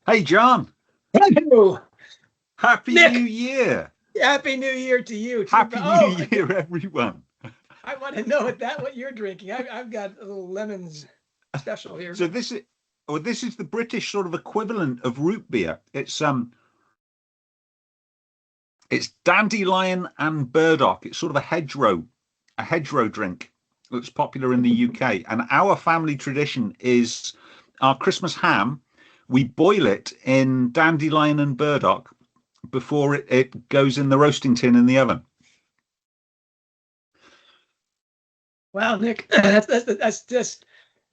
Hey, John. Hello, Happy New Nick. Year. Happy New Year to you too. Happy New Oh, Year, everyone. I want to know what you're drinking. I've got a little lemons special here, So but this is the British sort of equivalent of root beer. It's dandelion and burdock. It's sort of a hedgerow drink that's popular in the UK. And our family tradition is our Christmas ham. We boil it in dandelion and burdock before it goes in the roasting tin in the oven. wow, Nick, that's just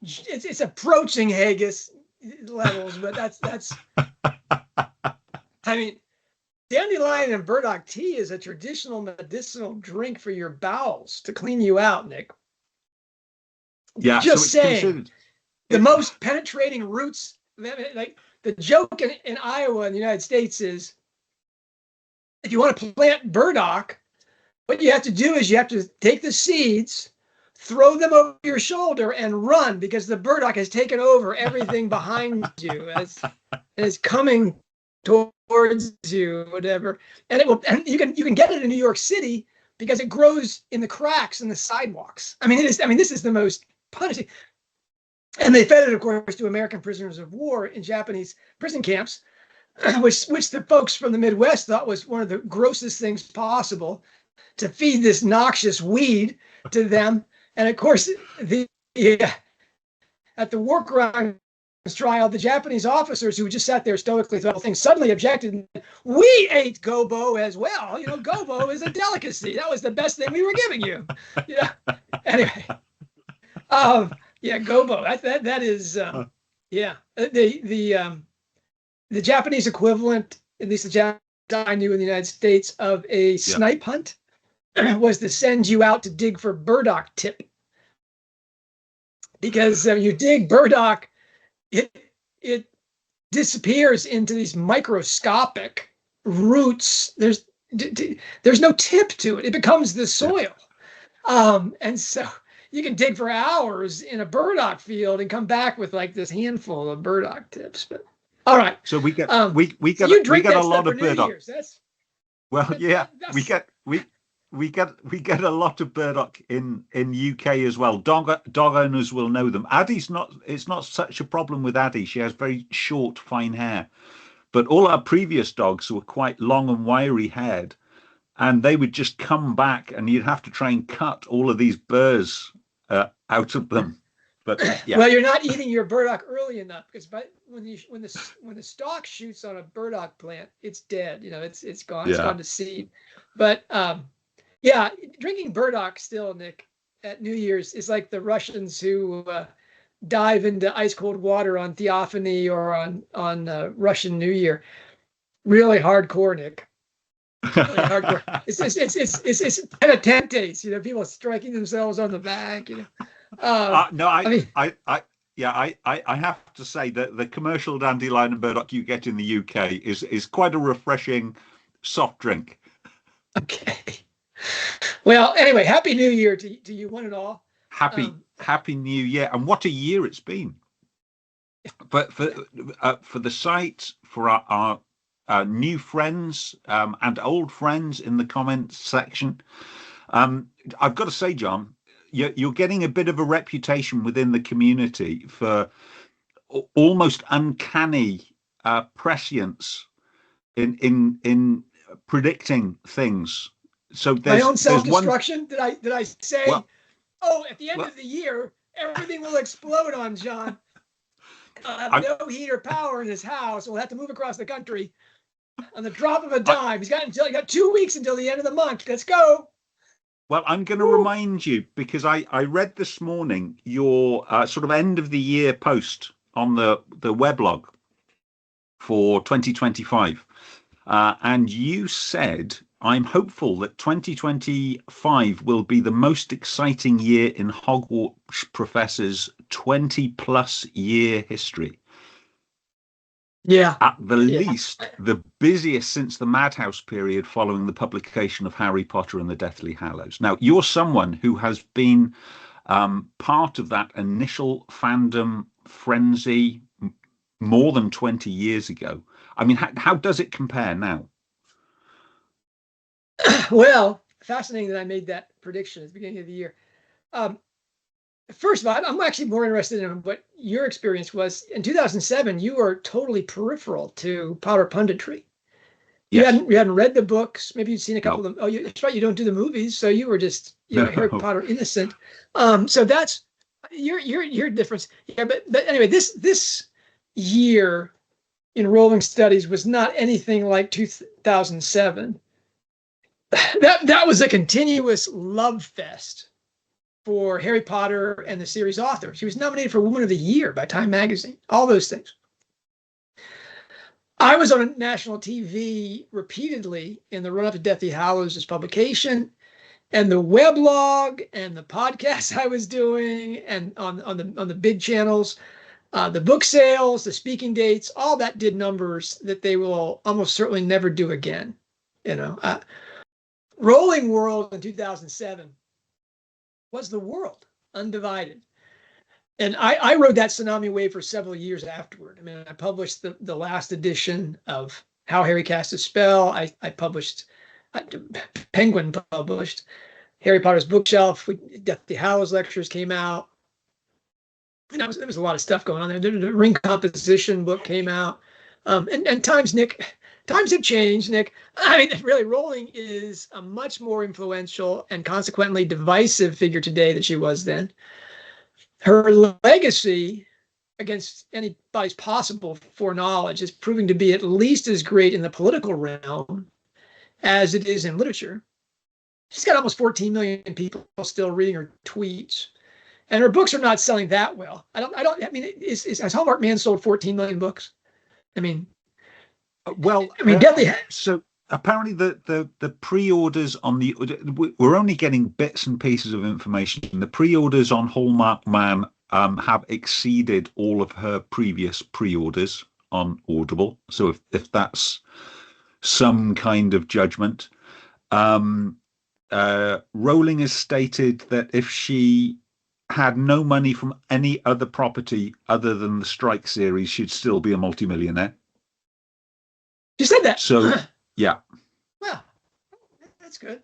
it's approaching haggis levels, but that's I mean, dandelion and burdock tea is a traditional medicinal drink for your bowels to clean you out, Nick. Yeah, so Just it's saying, considered. the It, most penetrating roots. Like the joke in Iowa in the United States is if you want to plant burdock, what you have to do is you have to take the seeds, throw them over your shoulder, and run because the burdock has taken over everything behind you as is coming towards you, whatever. And it will, and you can get it in New York City because it grows in the cracks in the sidewalks. I mean, it is. I mean, this is the most punishing. And they fed it, of course, to American prisoners of war in Japanese prison camps, which the folks from the Midwest thought was one of the grossest things possible to feed this noxious weed to them. And of course, at the war crimes trial, the Japanese officers who just sat there stoically through the whole thing suddenly objected. We ate gobo as well. You know, gobo is a delicacy. That was the best thing we were giving you. Yeah. Anyway, yeah, gobo. That is yeah. The Japanese equivalent, at least the Japanese I knew in the United States, of a yeah, snipe hunt was to send you out to dig for burdock tip because you dig burdock, it disappears into these microscopic roots. There's no tip to it. It becomes the yeah. soil, and so you can dig for hours in a burdock field and come back with like this handful of burdock tips. But all right, So we get um, we we so get you we drink get a that stuff lot for of New burdock. Year's. That's Well, yeah, we that's get we get a lot of burdock in UK as well. Dog owners will know them. Addie's not. It's not such a problem with Addie. She has very short, fine hair. But all our previous dogs were quite long and wiry haired, and they would just come back, and you'd have to try and cut all of these burrs out of them. But yeah, well, you're not eating your burdock early enough because when the stalk shoots on a burdock plant, it's dead. You know, it's gone. It's yeah. gone to seed. But yeah, drinking burdock still, Nick, at New Year's is like the Russians who dive into ice cold water on Theophany or on Russian New Year. Really hardcore, Nick. Really hardcore. It's penitentes. You know, people striking themselves on the back. You know, No, I mean, yeah, I have to say that the commercial dandelion and burdock you get in the UK is quite a refreshing soft drink. okay. Well, anyway, happy New Year to you one and all. Happy Um, Happy New Year, and what a year it's been. But for the site, for our new friends and old friends in the comments section, I've got to say, John, you're getting a bit of a reputation within the community for almost uncanny prescience in predicting things. So my own there's one. self-destruction. Did I say, Well, oh, at the end well, of the year, everything will explode on John. I'll have I, no heat or power in his house. We'll have to move across the country on the drop of a I dime. He got 2 weeks until the end of the month. Let's go. well, I'm going to Woo. remind you because I read this morning your sort of end of the year post on the weblog for 2025. And you said, I'm hopeful that 2025 will be the most exciting year in Hogwarts Professor's 20 plus year history. Yeah, At the yeah. least, the busiest since the Madhouse period following the publication of Harry Potter and the Deathly Hallows. Now, you're someone who has been part of that initial fandom frenzy, more than 20 years ago. I mean, how does it compare now? Well, fascinating that I made that prediction at the beginning of the year. Um, First of all, I'm actually more interested in what your experience was. In 2007, you were totally peripheral to power punditry. Yes. You hadn't read the books. Maybe you'd seen a couple No. of them. Oh, that's right. You don't do the movies, so you were just Harry No. Potter innocent. So that's your difference. Yeah, but anyway, this year in rolling studies was not anything like 2007. That was a continuous love fest for Harry Potter and the series author. She was nominated for Woman of the Year by Time Magazine. All those things. I was on national TV repeatedly in the run-up to Deathly Hallows' publication, and the weblog and the podcast I was doing, and on the big channels, the book sales, the speaking dates, all that did numbers that they will almost certainly never do again. Rolling World in 2007 was the world undivided. And I rode that tsunami wave for several years afterward. I mean, I published the last edition of How Harry Cast a Spell. I published, Penguin published Harry Potter's Bookshelf. Deathly Hallows lectures came out. And there was a lot of stuff going on there. The Ring Composition book came out. And times have changed, Nick. I mean, really, Rowling is a much more influential and consequently divisive figure today than she was then. Her legacy, against anybody's possible foreknowledge, is proving to be at least as great in the political realm as it is in literature. She's got almost 14 million people still reading her tweets, and her books are not selling that well. I mean, has Hallmark Man sold 14 million books? I mean, Deadly. So apparently the pre-orders on we're only getting bits and pieces of information. The pre-orders on Hallmark Man have exceeded all of her previous pre-orders on Audible. So if that's some kind of judgment, Rowling has stated that if she had no money from any other property other than the Strike series, she'd still be a multimillionaire. You said that. So, yeah. Well, that's good.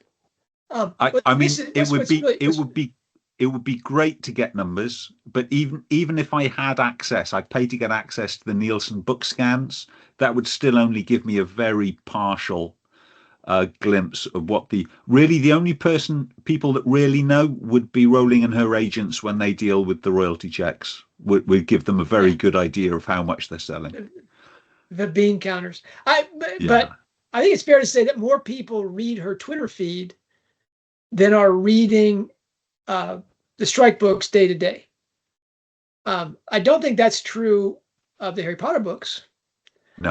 I mean, it would be great to get numbers, but even if I had access, I paid to get access to the Nielsen book scans. That would still only give me a very partial glimpse of what the only people that really know would be Rowling and her agents when they deal with the royalty checks. Would give them a very good idea of how much they're selling. The bean counters. But I think it's fair to say that more people read her Twitter feed than are reading the Strike books day to day. I don't think that's true of the Harry Potter books,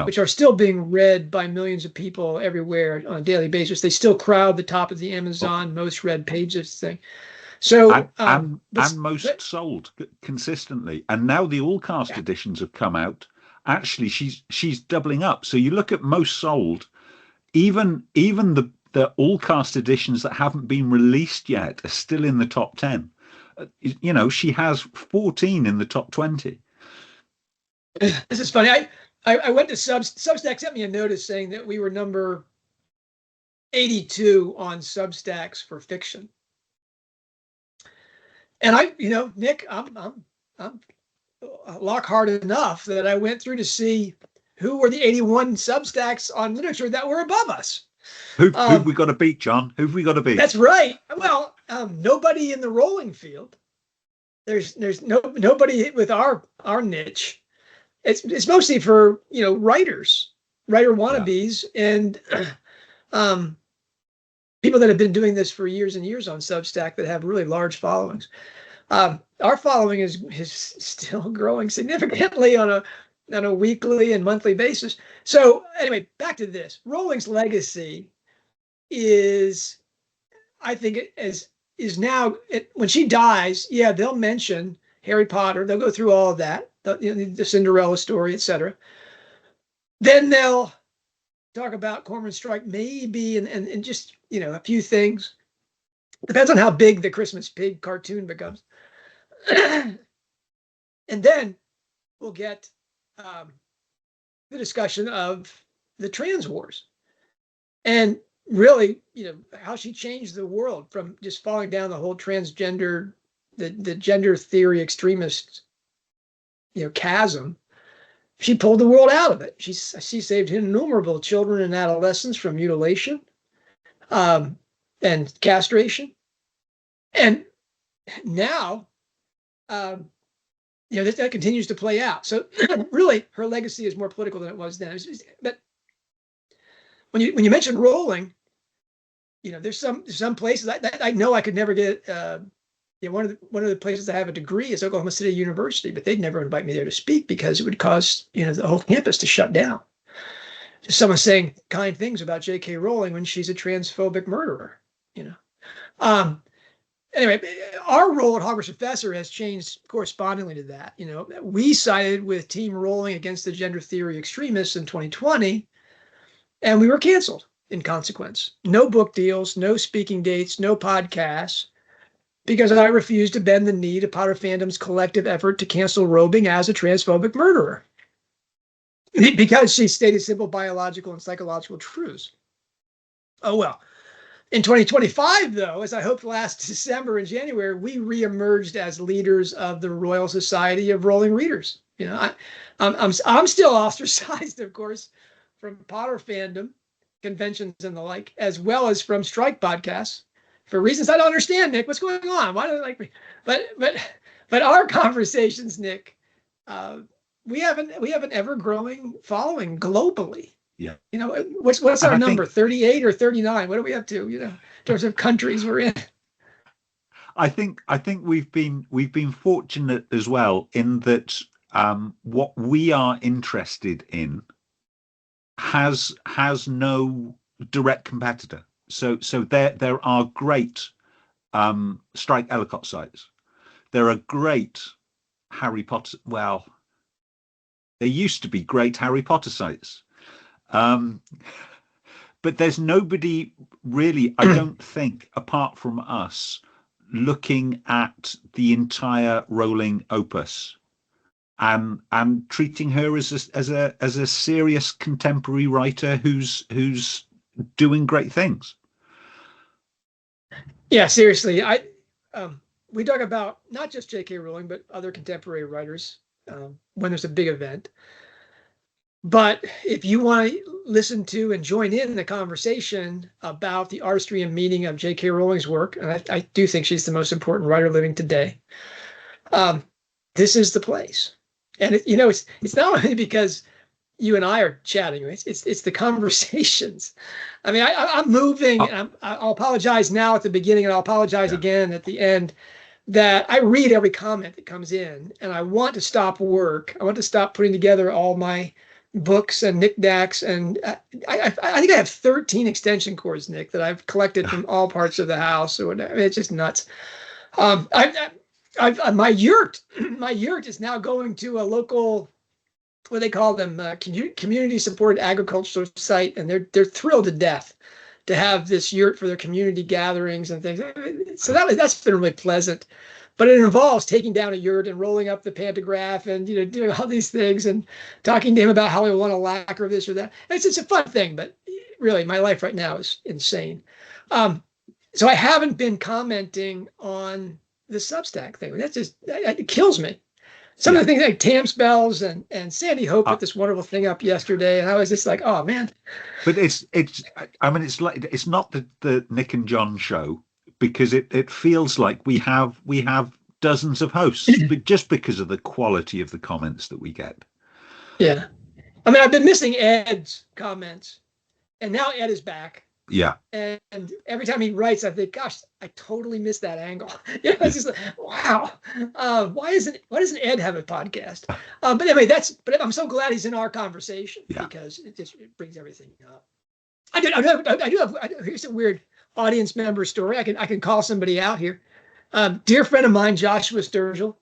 which are still being read by millions of people everywhere on a daily basis. They still crowd the top of the Amazon most read pages thing. So and most sold consistently. And now the all cast editions have come out. Actually, she's doubling up. So you look at most sold, even the all cast editions that haven't been released yet are still in the top 10. She has 14 in the top 20. This is funny. I went to Substack sent me a notice saying that we were number 82 on Substacks for fiction. And Nick, I'm Lockhart enough that I went through to see who were the 81 Substacks on literature that were above us. Who've we got to beat, John? Who've we got to beat? That's right. Well, nobody in the rolling field. There's nobody with our niche. It's mostly for writer wannabes and people that have been doing this for years and years on Substack that have really large followings. Our following is still growing significantly on a weekly and monthly basis. So anyway, back to this. Rowling's legacy is, I think, is now when she dies. Yeah, they'll mention Harry Potter. They'll go through all of that, the Cinderella story, etc. Then they'll talk about Cormoran Strike, maybe, and just a few things. Depends on how big the Christmas Pig cartoon becomes. And then we'll get the discussion of the trans wars. And really, how she changed the world from just falling down the whole transgender, the gender theory extremist, chasm. She pulled the world out of it. She saved innumerable children and adolescents from mutilation, and castration. And now, that continues to play out. So really, her legacy is more political than it was then. But when you mention rolling, there's some places I know I could never get. One of the places I have a degree is Oklahoma City University, but they'd never invite me there to speak because it would cause the whole campus to shut down. Just someone saying kind things about J.K. Rowling when she's a transphobic murderer. Anyway, our role at Hogwarts Professor has changed correspondingly to that. We sided with Team Rowling against the gender theory extremists in 2020, and we were canceled in consequence. No book deals, no speaking dates, no podcasts, because I refused to bend the knee to Potter fandom's collective effort to cancel Rowling as a transphobic murderer, because she stated simple biological and psychological truths. Oh, well. In 2025, though, as I hoped last December and January, we reemerged as leaders of the Royal Society of Rowling Readers. I'm still ostracized, of course, from Potter fandom conventions and the like, as well as from strike podcasts for reasons I don't understand. Nick, what's going on? Why don't they like me? But our conversations, Nick, we have an ever growing following globally. Yeah. What's our number? 38 or 39? What are we up to? In terms of countries we're in. I think we've been fortunate as well in that what we are interested in has no direct competitor. So there are great strike Ellicott sites. There are great Harry Potter. Well, there used to be great Harry Potter sites. But there's nobody really, I don't think, apart from us, looking at the entire Rowling opus and treating her as a serious contemporary writer who's doing great things. Yeah, seriously, we talk about not just J.K. Rowling, but other contemporary writers when there's a big event. But if you want to listen to and join in the conversation about the artistry and meaning of J.K. Rowling's work, and I do think she's the most important writer living today, this is the place. And it's not only because you and I are chatting, it's the conversations. I mean, I'm moving, and I'll apologize now at the beginning, and I'll apologize again at the end, that I read every comment that comes in, and I want to stop work. I want to stop putting together all my books and knickknacks, and I think I have 13 extension cords, Nick, that I've collected from all parts of the house or whatever. It's just nuts. My yurt is now going to a local, what they call them, community supported agricultural site, and they're thrilled to death to have this yurt for their community gatherings and things. So that's been really pleasant. But it involves taking down a yurt and rolling up the pantograph and doing all these things and talking to him about how we want to lacquer this or that. And it's a fun thing, but really my life right now is insane. So I haven't been commenting on the Substack thing. That's just, it kills me. Some of the things like Tam Spells and Sandy Hope put this wonderful thing up yesterday, and I was just like, oh man. But it's like it's not the Nick and John show, because it feels like we have dozens of hosts, but just because of the quality of the comments that we get. Yeah. I mean, I've been missing Ed's comments, and now Ed is back. Yeah. And every time he writes, I think, gosh, I totally missed that angle. It's just like, wow. Why doesn't Ed have a podcast? But anyway, but I'm so glad he's in our conversation because it brings everything up. I do have here's a weird audience member story. I can call somebody out here. Dear friend of mine, Joshua Sturgill,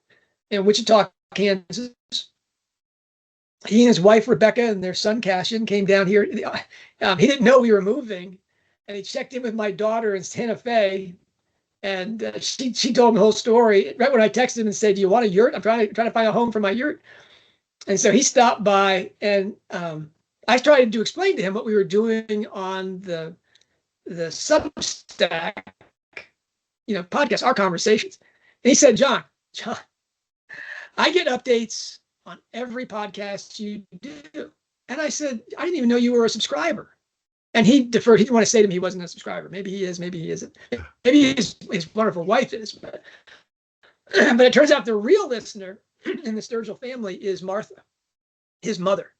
in Wichita, Kansas. He and his wife Rebecca and their son Cassian came down here. He didn't know we were moving, and he checked in with my daughter in Santa Fe, and she told him the whole story. Right when I texted him and said, "Do you want a yurt? I'm trying to find a home for my yurt." And so he stopped by, and I tried to explain to him what we were doing on the Substack, podcast, our conversations. And he said, John, I get updates on every podcast you do. And I said, I didn't even know you were a subscriber. And he deferred. He didn't want to say to me he wasn't a subscriber. Maybe he is, maybe he isn't. Maybe his wonderful wife is. But it turns out the real listener in the Sturgill family is Martha, his mother,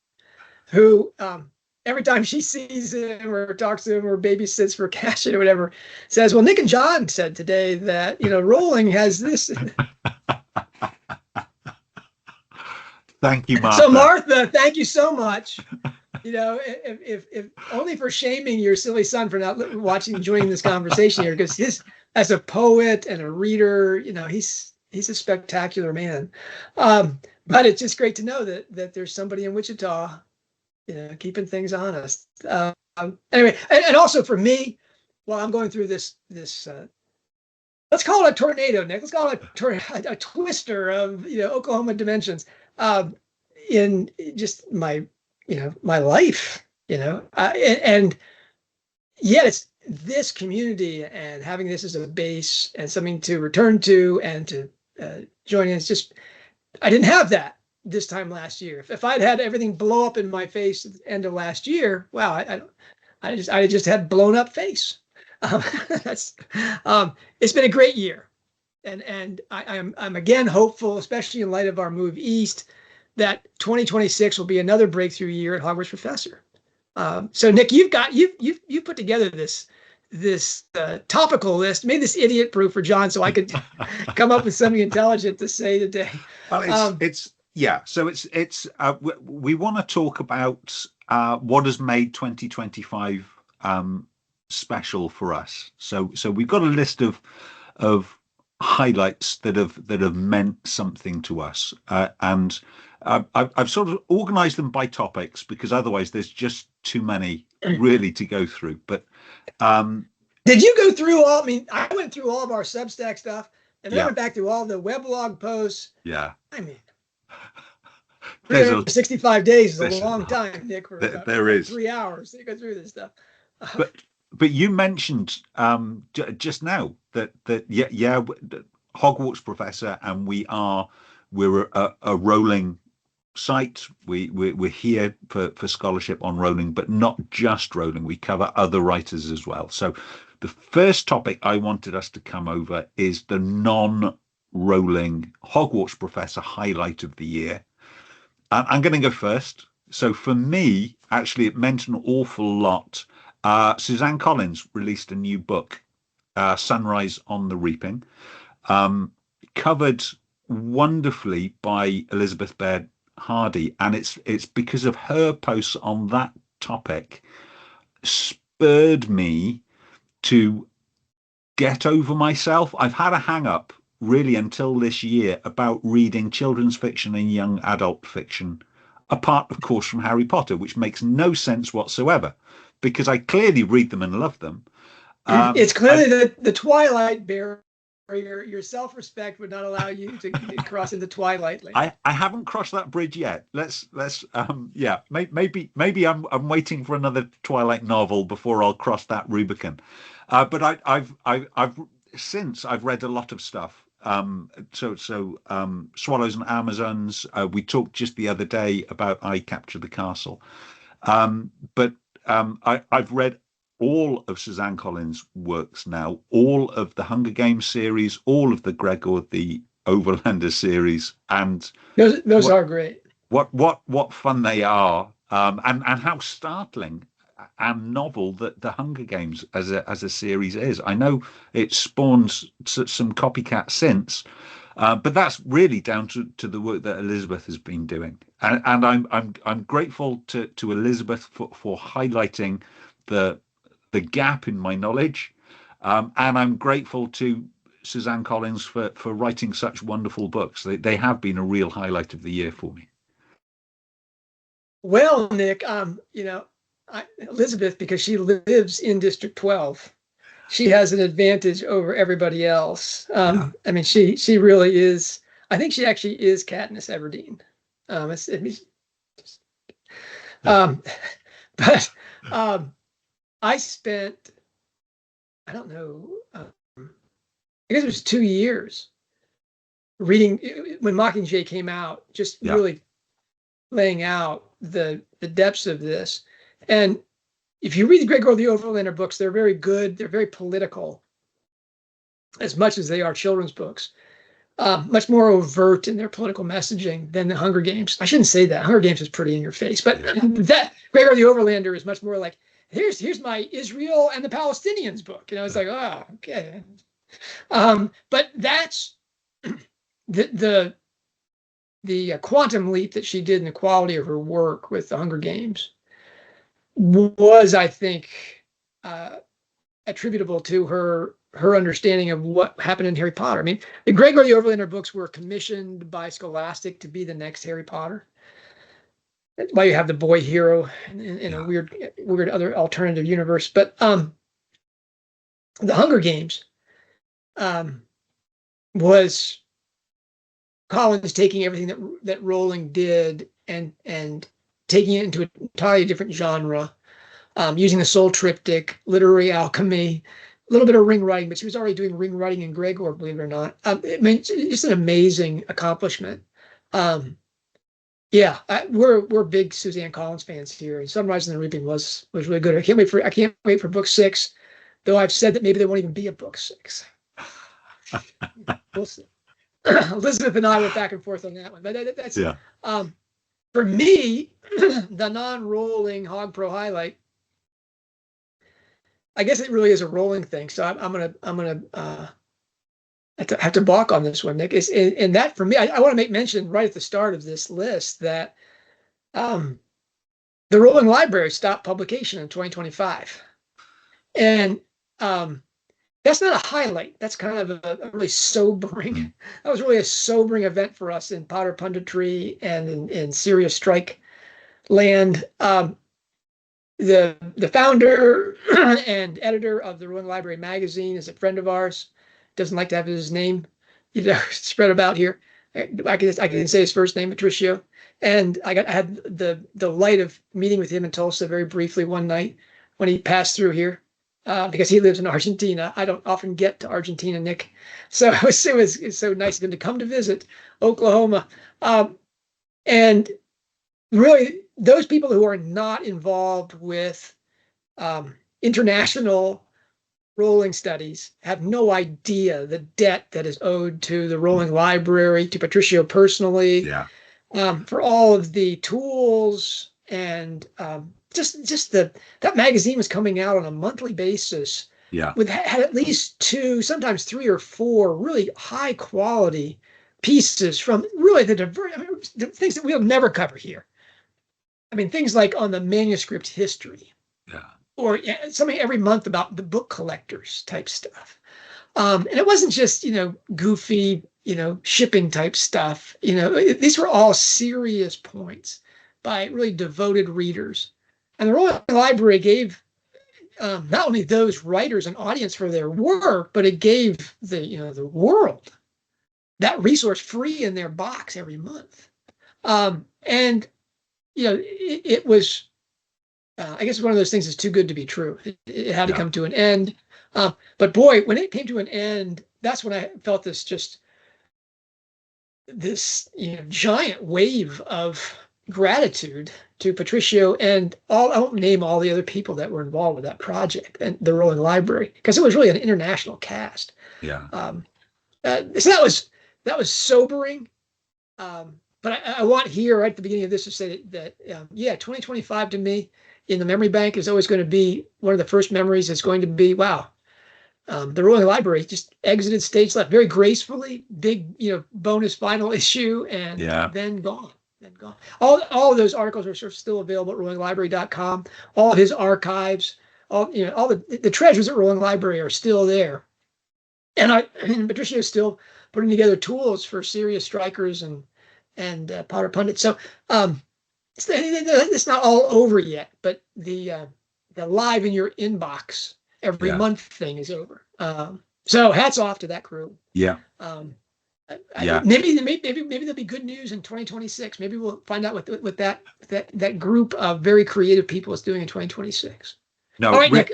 who every time she sees him or talks to him or babysits for Cash or whatever, says, well, Nick and John said today that, Rolling has this. Thank you, Martha. So Martha, thank you so much. If only for shaming your silly son for not joining this conversation here, because as a poet and a reader, he's a spectacular man. But it's just great to know that there's somebody in Wichita, keeping things honest. Anyway, and also for me, while I'm going through this, let's call it a tornado, Nick. Let's call it a twister of Oklahoma dimensions. In just my life, and yet it's this community and having this as a base and something to return to and to join in. It's just, I didn't have that this time last year. If I'd had everything blow up in my face at the end of last year, wow, I just had blown up face. It's been a great year. And I'm again hopeful, especially in light of our move east, that 2026 will be another breakthrough year at Hogwarts Professor. So Nick, you've put together this topical list, made this idiot proof for John, so I could come up with something intelligent to say today. Well, So we want to talk about what has made 2025 special for us. So we've got a list of highlights that have meant something to us, and I've sort of organized them by topics, because otherwise there's just too many really to go through. But did you go through all? I mean, I went through all of our Substack stuff, and then I went back through all the weblog posts. Yeah. I mean, 365 days is a long time, Nick. There is 3 hours to go through this stuff. But you mentioned just now that Hogwarts Professor, and we're a rolling site. We're here for scholarship on rolling, but not just rolling. We cover other writers as well. So the first topic I wanted us to come over is the non-rolling Hogwarts Professor highlight of the year. I'm going to go first. So for me, actually, it meant an awful lot. Suzanne Collins released a new book, Sunrise on the Reaping, covered wonderfully by Elizabeth Baird Hardy, and it's because of her posts on that topic spurred me to get over myself. I've had a hang up really until this year about reading children's fiction and young adult fiction, apart of course from Harry Potter, which makes no sense whatsoever, because I clearly read them and love them. It's clearly the Twilight barrier. Your self-respect would not allow you to cross into Twilight land. I haven't crossed that bridge yet. Maybe I'm waiting for another Twilight novel before I'll cross that Rubicon. But I've since I've read a lot of stuff. Swallows and Amazons. We talked just the other day about I Capture the Castle. But I've read all of Suzanne Collins' works now, all of the Hunger Games series, all of the Gregor the Overlander series, and those are great. What fun they are, and how startling and novel that the Hunger Games as a series is. I know it spawns some copycat since, but that's really down to the work that Elizabeth has been doing, and I'm grateful to Elizabeth for highlighting the gap in my knowledge, and I'm grateful to Suzanne Collins for writing such wonderful books. They have been a real highlight of the year for me. Well, Nick, Elizabeth, because she lives in District 12, she has an advantage over everybody else. I mean, she really is. I think she actually is Katniss Everdeen. It's um, but I spent, I don't know, I guess it was 2 years reading when Mockingjay came out, just Yeah. really laying out the depths of this. And if you read the Gregor the Overlander books, they're very good. They're very political, as much as they are children's books. Much more overt in their political messaging than the Hunger Games. I shouldn't say that. Hunger Games is pretty in your face, but that Gregor the Overlander is much more like, here's my Israel and the Palestinians book. It's like, oh, okay. But that's the quantum leap that she did in the quality of her work with the Hunger Games was, I think, attributable to her understanding of what happened in Harry Potter. I mean, the Gregor the Overlander books were commissioned by Scholastic to be the next Harry Potter. That's why you have the boy hero in a weird other alternative universe. But the Hunger Games was Collins taking everything that Rowling did and taking it into an entirely different genre, using the soul triptych, literary alchemy, a little bit of ring writing, but she was already doing ring writing in Gregor, believe it or not. It's just an amazing accomplishment. We're big Suzanne Collins fans here, and Sunrise and the Reaping was really good. I can't wait for book 6, though I've said that maybe there won't even be a book 6. We'll see. Elizabeth and I went back and forth on that one, but that's for me the non-rolling Hog Pro highlight. I guess it really is a rolling thing, so I'm gonna have to balk on this one, Nick. And that for me, I want to make mention right at the start of this list that the Rowling Library stopped publication in 2025, and that's not a highlight. That's kind of a really sobering. That was really a sobering event for us in Potter punditry and in Serious Strike land. The founder and editor of the Rowling Library magazine is a friend of ours. Doesn't like to have his name, spread about here. I can say his first name, Patricio. And I had the delight of meeting with him in Tulsa very briefly one night when he passed through here. Because he lives in Argentina. I don't often get to Argentina, Nick. So it was so nice of him to come to visit Oklahoma. And really, those people who are not involved with international Rowling studies have no idea the debt that is owed to the Rowling Library, to Patricio personally, for all of the tools and just that magazine was coming out on a monthly basis. Had at least 2, sometimes 3 or 4 really high quality pieces from really the things that we'll never cover here. I mean, things like on the manuscript history, or something every month about the book collectors type stuff. And it wasn't just goofy shipping type stuff. These were all serious points by really devoted readers. And the Rowling Library gave not only those writers an audience for their work, but it gave the world that resource free in their box every month. And it was, I guess, one of those things that's too good to be true. It had to come to an end. But boy, when it came to an end, that's when I felt this giant wave of gratitude to Patricio and I won't name all the other people that were involved with that project and the Rowling Library, because it was really an international cast. So that was sobering. But I want here right at the beginning of this to say that 2025 to me in the memory bank is always going to be one of the first memories. It's going to be, wow, the Rowling Library just exited stage left very gracefully, big, bonus final issue, and then gone. All of those articles are sort of still available at rowlinglibrary.com. All of his archives, all the treasures at Rowling Library are still there. And Patricia is still putting together tools for serious strikers and Potter pundits. So it's not all over yet, but the live in your inbox every month thing is over. So hats off to that crew. Yeah. Maybe there'll be good news in 2026. Maybe we'll find out what that group of very creative people is doing in 2026. No, All right, Nick.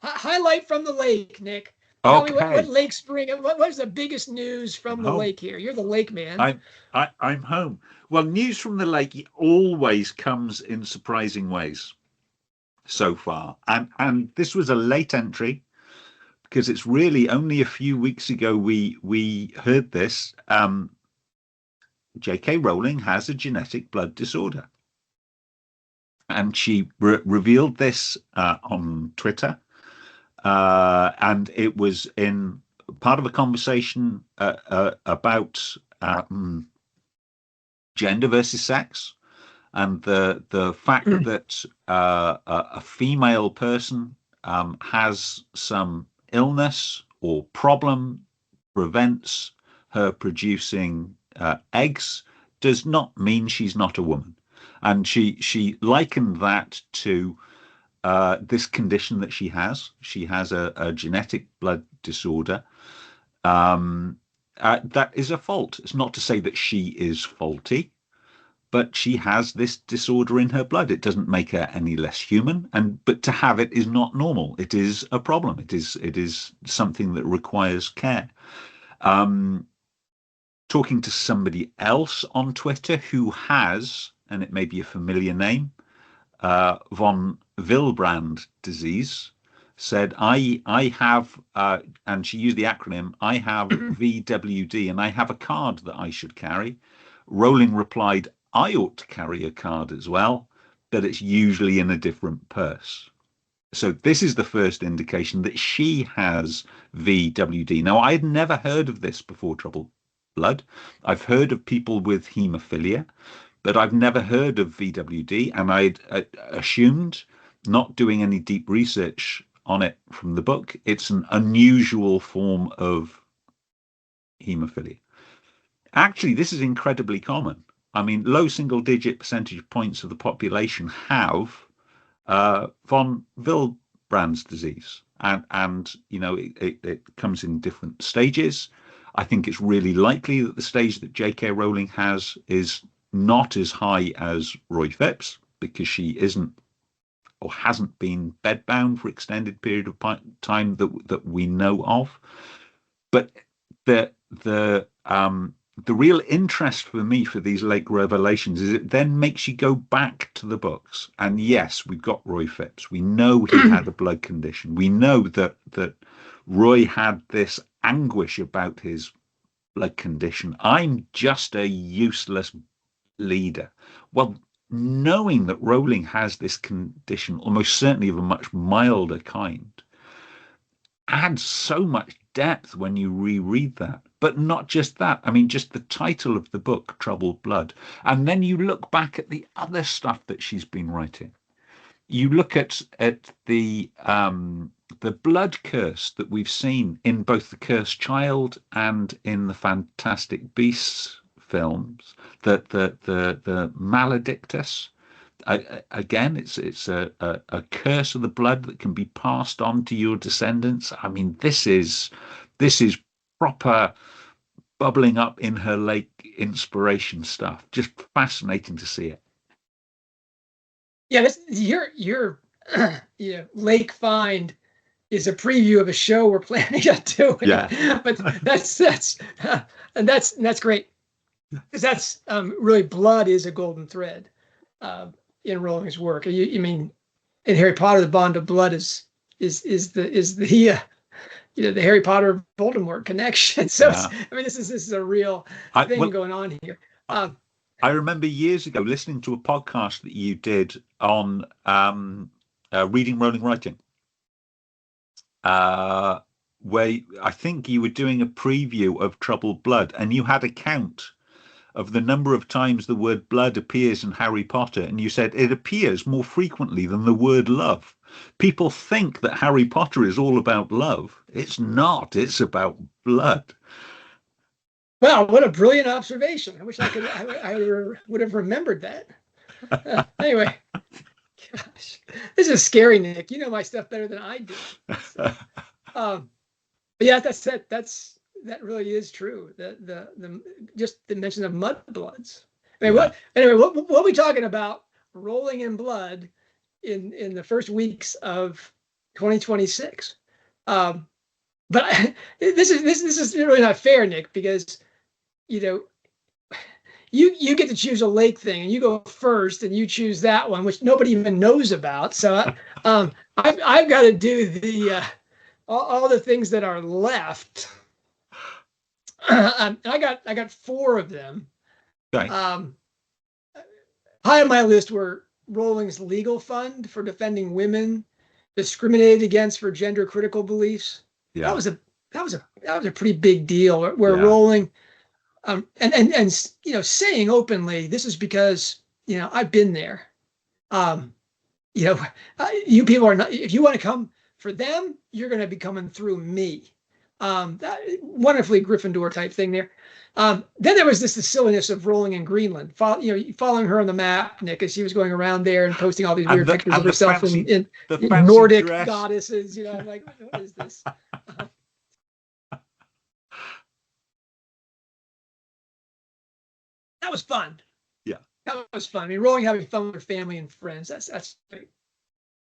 Highlight from the lake, Nick. Tell me what lake spring. What's the biggest news from the lake here? You're the lake man. I'm home. Well, news from the lake always comes in surprising ways so far, and this was a late entry because it's really only a few weeks ago we heard this. J.K. Rowling has a genetic blood disorder, and she revealed this on Twitter. And it was in part of a conversation about gender versus sex, and the fact that a female person has some illness or problem prevents her producing eggs does not mean she's not a woman. And she likened that to this condition that she has. She has a genetic blood disorder. That is a fault. It's not to say that she is faulty, but she has this disorder in her blood. It doesn't make her any less human, but to have it is not normal. It is a problem. It is something that requires care. Talking to somebody else on Twitter who has, and it may be a familiar name, von Willebrand disease, said, I have, and she used the acronym, I have VWD, and I have a card that I should carry. Rowling replied, I ought to carry a card as well, but it's usually in a different purse. So this is the first indication that she has VWD. Now, I had never heard of this before Troubled Blood. I've heard of people with haemophilia, but I've never heard of VWD, and I'd assumed, not doing any deep research on it from the book, it's an unusual form of haemophilia. Actually, this is incredibly common. I mean, low single-digit percentage points of the population have von Willebrand's disease, and you know it comes in different stages. I think it's really likely that the stage that J.K. Rowling has is not as high as Roy Phipps, because she isn't or hasn't been bedbound for extended period of time that we know of. But the real interest for me for these late revelations is it then makes you go back to the books. And yes, we've got Roy Phipps. We know he had a blood condition. We know that Roy had this anguish about his blood condition. I'm just a useless leader. Well, knowing that Rowling has this condition, almost certainly of a much milder kind, adds so much depth when you reread that. But not just that. I mean, just the title of the book, Troubled Blood. And then you look back at the other stuff that she's been writing. You look at the blood curse that we've seen in both The Cursed Child and in the Fantastic Beasts films, the maledictus. Again, it's a curse of the blood that can be passed on to your descendants. I mean, this is proper bubbling up in her lake inspiration stuff. Just fascinating to see it. Yeah, this your lake find is a preview of a show we're planning on doing. Yeah, but that's great, because that's really, blood is a golden thread in Rowling's work. You mean in Harry Potter, the bond of blood is the the Harry Potter Voldemort connection. So yeah. I mean, this is a real thing going on here. I remember years ago listening to a podcast that you did on reading Rowling writing, where I think you were doing a preview of Troubled Blood, and you had a count of the number of times the word blood appears in Harry Potter, and you said it appears more frequently than the word love. People think that Harry Potter is all about love. It's not. It's about blood. Well, what a brilliant observation. I wish I would have remembered that. Anyway, gosh, this is scary, Nick. You know my stuff better than I do. But yeah, that's it. That's that really is true. The just the mention of mudbloods. I mean, Yeah. what are we talking about? Rolling in blood in the first weeks of 2026. But this is really not fair, Nick, because you know you get to choose a lake thing, and you go first, and you choose that one, which nobody even knows about. So I've got to do the all the things that are left. I got four of them. Okay. High on my list were Rolling's legal fund for defending women discriminated against for gender critical beliefs. Yeah. That was a pretty big deal where Yeah. Rowling and saying openly, this is because I've been there. You people are not, if you want to come for them, you're going to be coming through me. That wonderfully Gryffindor type thing there. Then there was the silliness of Rowling in Greenland, following her on the map, Nick, as she was going around there and posting all these weird pictures of herself in Nordic dress. goddesses. I'm like, what is this? That was fun. Yeah, that was fun. I mean, Rowling having fun with her family and friends. That's great.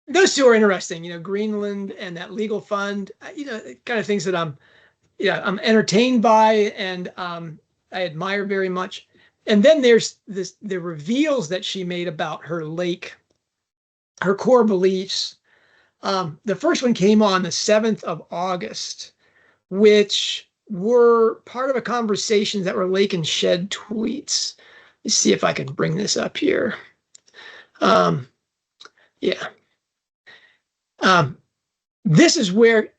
Those two are interesting. Greenland and that legal fund. Kind of things that I'm entertained by and I admire very much. And then there's the reveals that she made about her lake, her core beliefs. The first one came on the 7th of August, which were part of a conversation that were Lake and Shed tweets. Let's see if I can bring this up here. This is where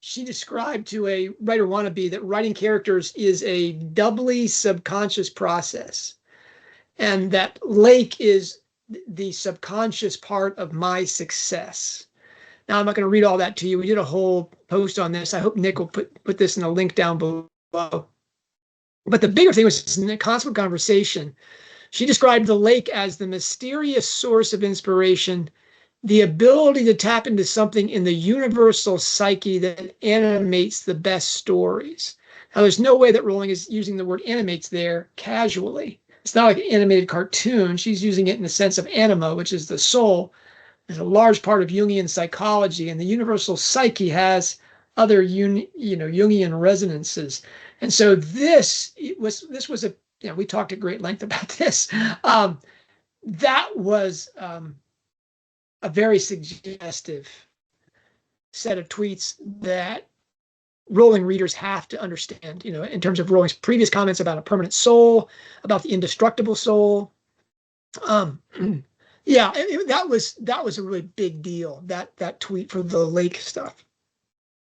she described to a writer wannabe that writing characters is a doubly subconscious process, and that Lake is the subconscious part of my success. Now, I'm not going to read all that to you. We did a whole post on this. I hope Nick will put this in a link down below. But the bigger thing was in the constant conversation, she described the lake as the mysterious source of inspiration, the ability to tap into something in the universal psyche that animates the best stories. Now, there's no way that Rowling is using the word animates there casually. It's not like an animated cartoon. She's using it in the sense of anima, which is the soul. It's a large part of Jungian psychology, and the universal psyche has other Jungian resonances. And so this was a, we talked at great length about this. That was a very suggestive set of tweets that Rowling readers have to understand, in terms of Rowling's previous comments about a permanent soul, about the indestructible soul. Yeah, that was a really big deal, that tweet for the lake stuff,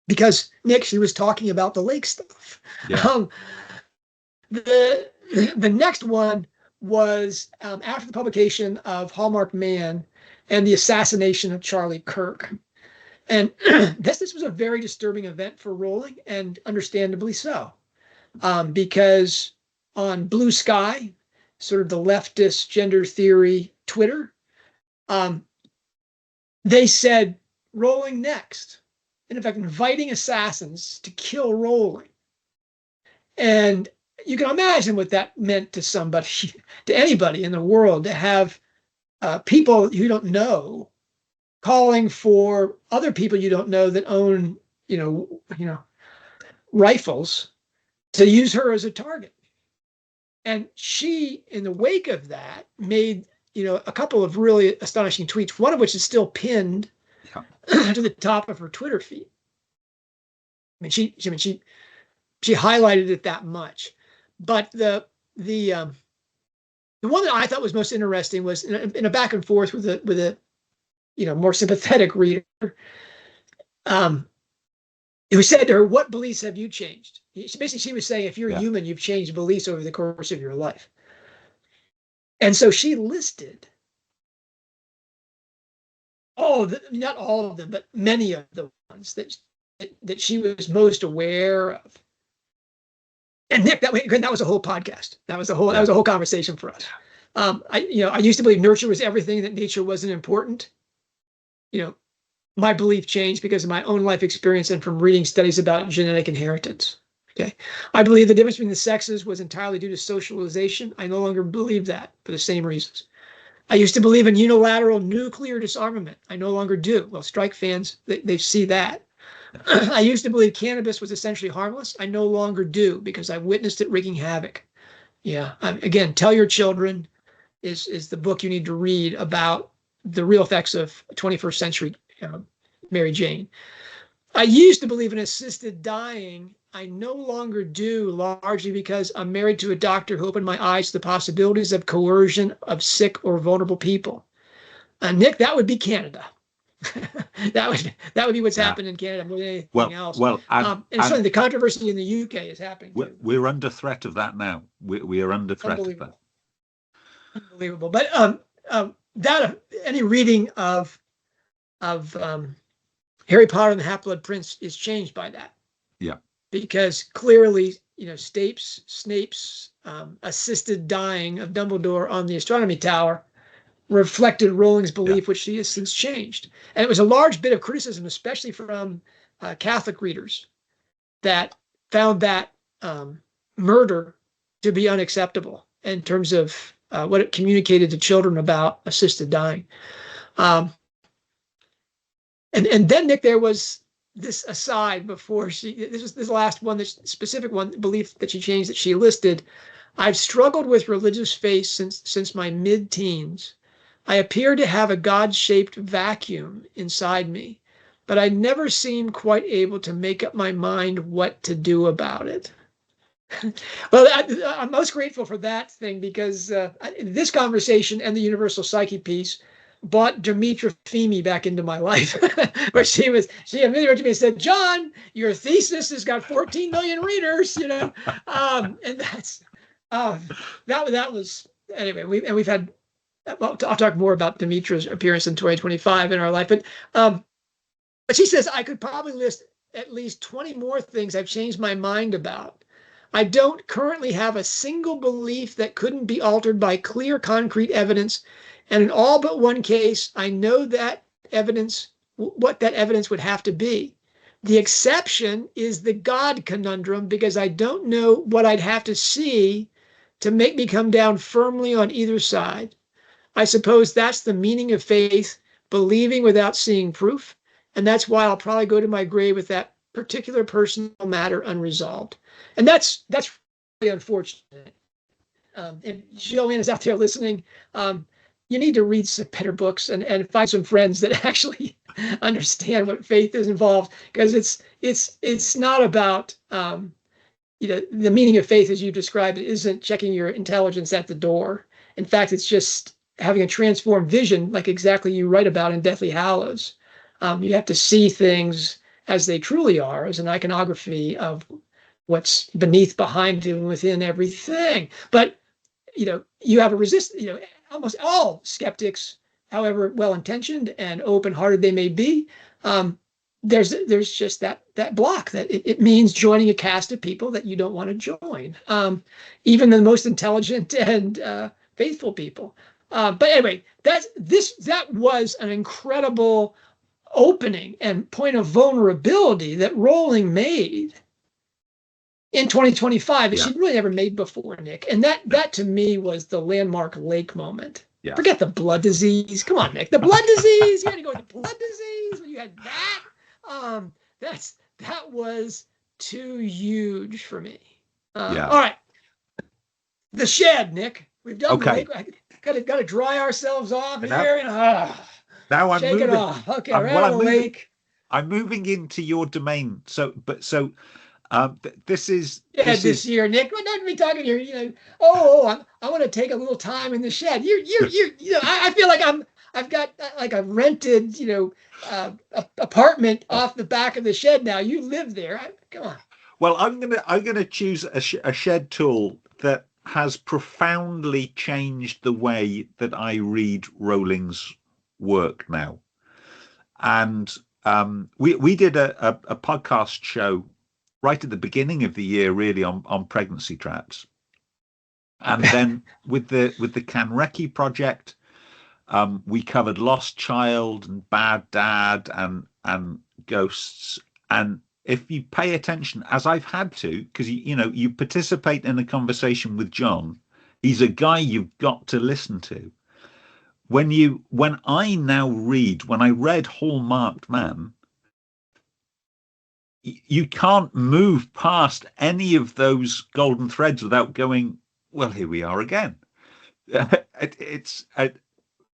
because Nick, she was talking about the lake stuff. Yeah. The next one was after the publication of Hallmark Man and the assassination of Charlie Kirk, and this was a very disturbing event for Rowling, and understandably so, because on Blue Sky, sort of the leftist gender theory Twitter, they said Rowling next, and in fact inviting assassins to kill Rowling. And you can imagine what that meant to somebody, to anybody in the world, to have people you don't know calling for other people you don't know that own rifles to use her as a target. And she, in the wake of that, made a couple of really astonishing tweets, one of which is still pinned to the top of her Twitter feed. I mean, she highlighted it that much. But the one that I thought was most interesting was in a back and forth with a more sympathetic reader. It was said to her, "What beliefs have you changed?" She was saying, if you're human, you've changed beliefs over the course of your life. And so she listed not all of them, but many of the ones that she was most aware of. And Nick, that was a whole podcast. That was a whole conversation for us. I used to believe nurture was everything, that nature wasn't important. My belief changed because of my own life experience and from reading studies about genetic inheritance. Okay. I believe the difference between the sexes was entirely due to socialization. I no longer believe that for the same reasons. I used to believe in unilateral nuclear disarmament. I no longer do. Well, strike fans, they see that. I used to believe cannabis was essentially harmless. I no longer do because I witnessed it wreaking havoc. Yeah. Again, Tell Your Children is the book you need to read about the real effects of 21st century Mary Jane. I used to believe in assisted dying. I no longer do, largely because I'm married to a doctor who opened my eyes to the possibilities of coercion of sick or vulnerable people. Nick, that would be Canada. that would be what's happened in Canada more than anything else. And certainly the controversy in the UK is happening too. We're under threat of that now. We are under threat of that. Unbelievable. But that any reading of Harry Potter and the Half-Blood Prince is changed by that. Yeah. Because clearly, Snape's assisted dying of Dumbledore on the astronomy tower reflected Rowling's belief, which she has since changed. And it was a large bit of criticism, especially from Catholic readers, that found that murder to be unacceptable in terms of what it communicated to children about assisted dying. And then, Nick, there was this aside before this was this last one, this specific one belief that she changed that she listed. I've struggled with religious faith since my mid-teens. I appear to have a God-shaped vacuum inside me, but I never seem quite able to make up my mind what to do about it. Well, I'm most grateful for that thing because this conversation and the universal psyche piece brought Demetra Feeney back into my life, where she admitted to me and said, "John, your thesis has got 14 million readers," and that's that was anyway. We've had. Well, I'll talk more about Demetra's appearance in 2025 in our life, but she says I could probably list at least 20 more things I've changed my mind about. I don't currently have a single belief that couldn't be altered by clear, concrete evidence. And in all but one case, I know that evidence, what that evidence would have to be. The exception is the God conundrum, because I don't know what I'd have to see to make me come down firmly on either side. I suppose that's the meaning of faith, believing without seeing proof. And that's why I'll probably go to my grave with that particular personal matter unresolved. And that's really unfortunate. If Joanne is out there listening, you need to read some better books and find some friends that actually understand what faith is involved, because it's not about the meaning of faith as you described it isn't checking your intelligence at the door. In fact, it's just having a transformed vision, like exactly you write about in Deathly Hallows. You have to see things as they truly are, as an iconography of what's beneath, behind, and within everything. But you have a resistance. Almost all skeptics, however well-intentioned and open-hearted they may be, there's just that block that it means joining a cast of people that you don't want to join, even the most intelligent and faithful people. But anyway, that was an incredible opening and point of vulnerability that Rowling made in 2025 that she'd really never made before, Nick. And that to me was the landmark Lake moment. Yeah. Forget the blood disease. Come on, Nick. The blood disease. You had to go with the blood disease when you had that. That was too huge for me. All right. The shed, Nick. We've done the Lake. Got to dry ourselves off here. Now I'm shake moving. It off. Okay, we're out of the lake. I'm moving into your domain. This year, Nick. We're not be talking here. I want to take a little time in the shed. I feel like I've got like a rented, apartment off the back of the shed now. You live there. Come on. Well, I'm gonna choose a shed tool that has profoundly changed the way that I read Rowling's work now. And we did a podcast show right at the beginning of the year, really, on pregnancy traps. And then with the Canrecki project, we covered Lost Child and Bad Dad and Ghosts. And if you pay attention, as I've had to, because you participate in a conversation with John, he's a guy you've got to listen to. When I read Hallmarked Man, you can't move past any of those golden threads without going, well, here we are again. But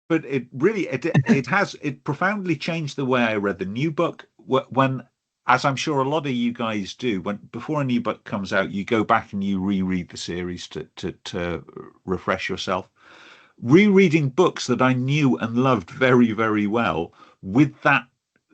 it profoundly changed the way I read the new book. When, as I'm sure a lot of you guys do, when before a new book comes out, you go back and you reread the series to refresh yourself. Rereading books that I knew and loved very, very well, with that,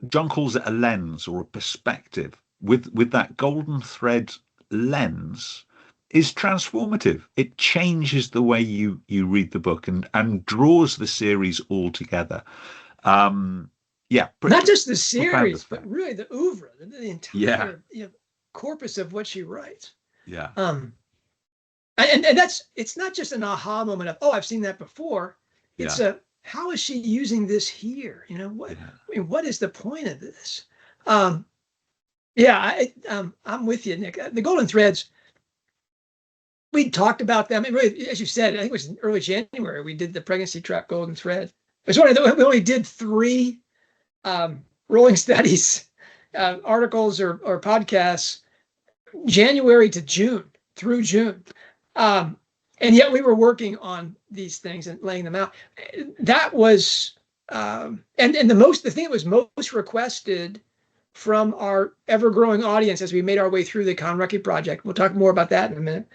John calls it a lens or a perspective, with that golden thread lens, is transformative. It changes the way you read the book and draws the series all together. Yeah, not just the series, but really the oeuvre, the entire corpus of what she writes. Yeah. And it's not just an aha moment of, oh, I've seen that before. It's how is she using this here? What is the point of this? I'm with you, Nick. The golden threads, we talked about them. And really, as you said, I think it was in early January, we did the pregnancy trap golden thread. We only did 3 rolling studies, articles or podcasts, January to June, through June. And yet we were working on these things and laying them out. That was, and the thing that was most requested from our ever-growing audience as we made our way through the Conrecki project, we'll talk more about that in a minute,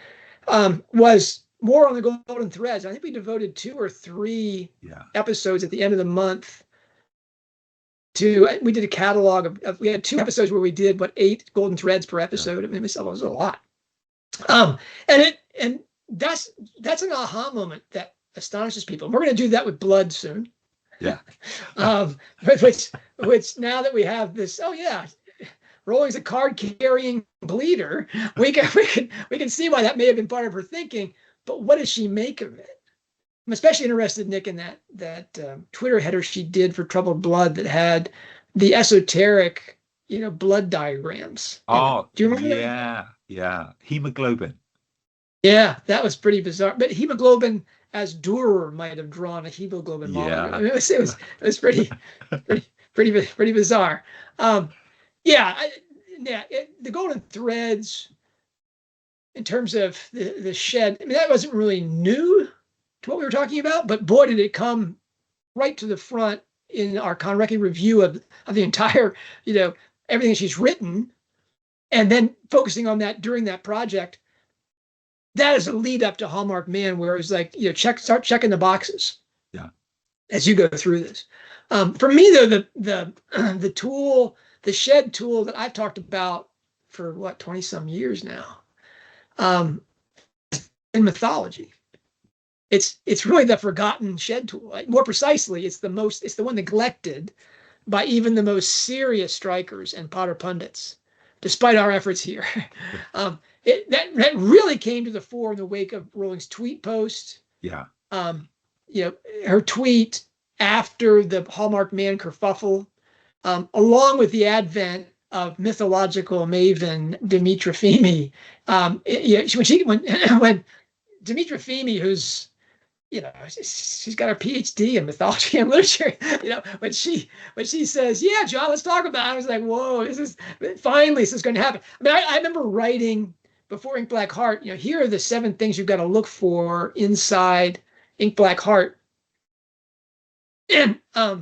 was more on the golden threads. I think we devoted 2 or 3 episodes at the end of the month we did a catalog of we had 2 episodes where we did 8 golden threads per episode. I mean, it was a lot. And that's an aha moment that astonishes people. And we're going to do that with blood soon. Yeah. Which now that we have this, Rowling's a card-carrying bleeder, we can see why that may have been part of her thinking. But what does she make of it? I'm especially interested, Nick, in that Twitter header she did for Troubled Blood that had the esoteric, blood diagrams. Oh, do you remember that? Yeah. Hemoglobin. Yeah, that was pretty bizarre. But hemoglobin, as Dürer might have drawn a hemoglobin model. I mean, it was pretty bizarre. The golden threads, in terms of the shed, I mean, that wasn't really new to what we were talking about, but boy, did it come right to the front in our Conrecki review of the entire, everything she's written, and then focusing on that during that project. That is a lead up to Hallmark Man, where it was like, start checking the boxes. Yeah. As you go through this. For me, though, the tool, the shed tool that I've talked about for 20 some years now, in mythology, it's really the forgotten shed tool. More precisely, it's the one neglected by even the most serious strikers and Potter pundits, despite our efforts here. That really came to the fore in the wake of Rowling's tweet post. Yeah. Her tweet after the Hallmark Man kerfuffle, along with the advent of mythological maven Dimitra Fimi. When Dimitra Fimi, who's she's got her PhD in mythology and literature. When she says, "Yeah, John, let's talk about it," I was like, "Whoa, this is going to happen." I mean, I remember writing before Ink Black Heart. Here are the 7 things you've got to look for inside Ink Black Heart. And I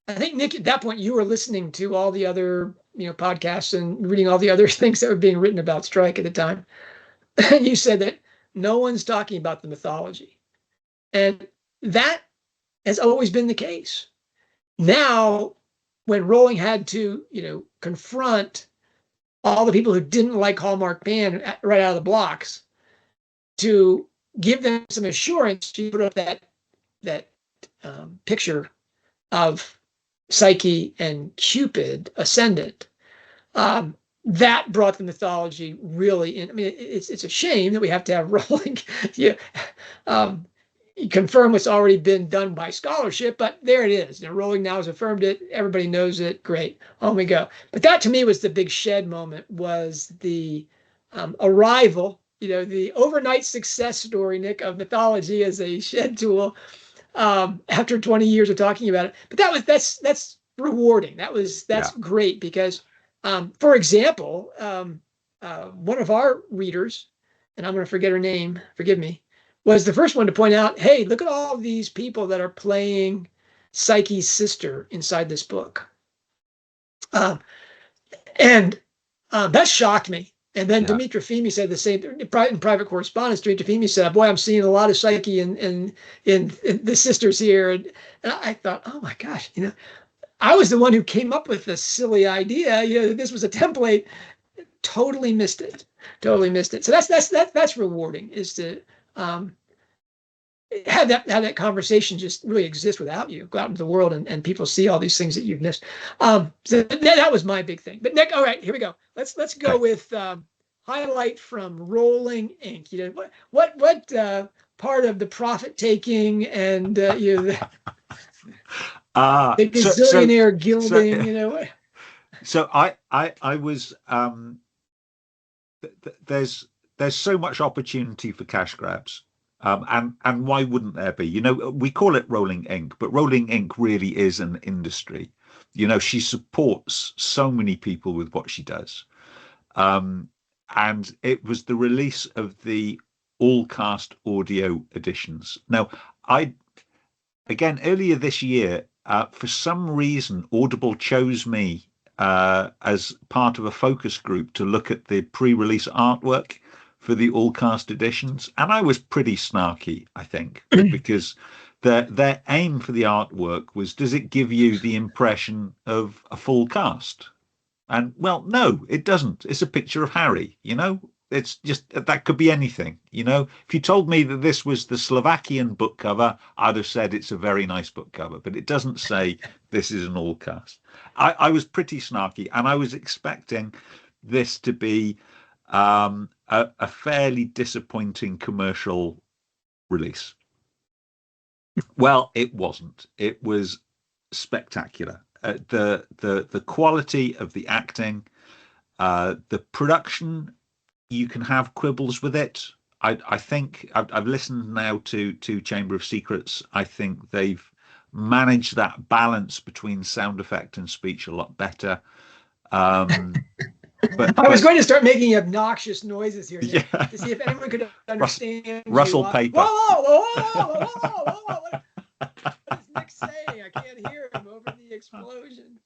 think, Nick, at that point, you were listening to all the other podcasts and reading all the other things that were being written about Strike at the time. And you said that no one's talking about the mythology. And that has always been the case. Now, when Rowling had to, confront all the people who didn't like Hallmark Man right out of the blocks, to give them some assurance, she put up that picture of Psyche and Cupid ascendant. That brought the mythology really in. I mean, it's a shame that we have to have Rowling confirm what's already been done by scholarship, but there it is. Rowling now has affirmed it. Everybody knows it. Great. On we go. But that to me was the big shed moment, was the arrival, the overnight success story, Nick, of mythology as a shed tool after 20 years of talking about it. But that's rewarding. That's great because, for example, one of our readers, and I'm going to forget her name, forgive me, was the first one to point out, hey, look at all of these people that are playing Psyche's sister inside this book. And that shocked me. And then Dimitra Fimi said the same in private correspondence. Dimitra Fimi said, boy, I'm seeing a lot of Psyche in the sisters here. And I thought, oh my gosh, I was the one who came up with this silly idea. This was a template. Totally missed it. So that's rewarding, is to have that conversation just really exist without you. Go out into the world and people see all these things that you've missed. So that was my big thing. But Nick, all right, here we go. Let's go with highlight from Rolling Ink. What part of the profit taking and the gazillionaire gilding, So I was there's so much opportunity for cash grabs. And why wouldn't there be? We call it Rolling Ink, but Rolling Ink really is an industry. She supports so many people with what she does. And it was the release of the all cast audio editions. Now, earlier this year, for some reason, Audible chose me as part of a focus group to look at the pre-release artwork for the all cast editions, and I was pretty snarky, I think, because their aim for the artwork was, does it give you the impression of a full cast? And well, no, it doesn't. It's a picture of Harry, it's just, that could be anything. If you told me that this was the Slovakian book cover, I'd have said it's a very nice book cover, but it doesn't say this is an all cast. I was pretty snarky, and I was expecting this to be a fairly disappointing commercial release. Well, it wasn't. It was spectacular. The quality of the acting, the production, you can have quibbles with it. I think I've listened now to Chamber of Secrets. I think they've managed that balance between sound effect and speech a lot better. But I was going to start making obnoxious noises here, Nick, to see if anyone could understand. Rustle paper. Whoa! What is Nick saying? I can't hear him over the explosion.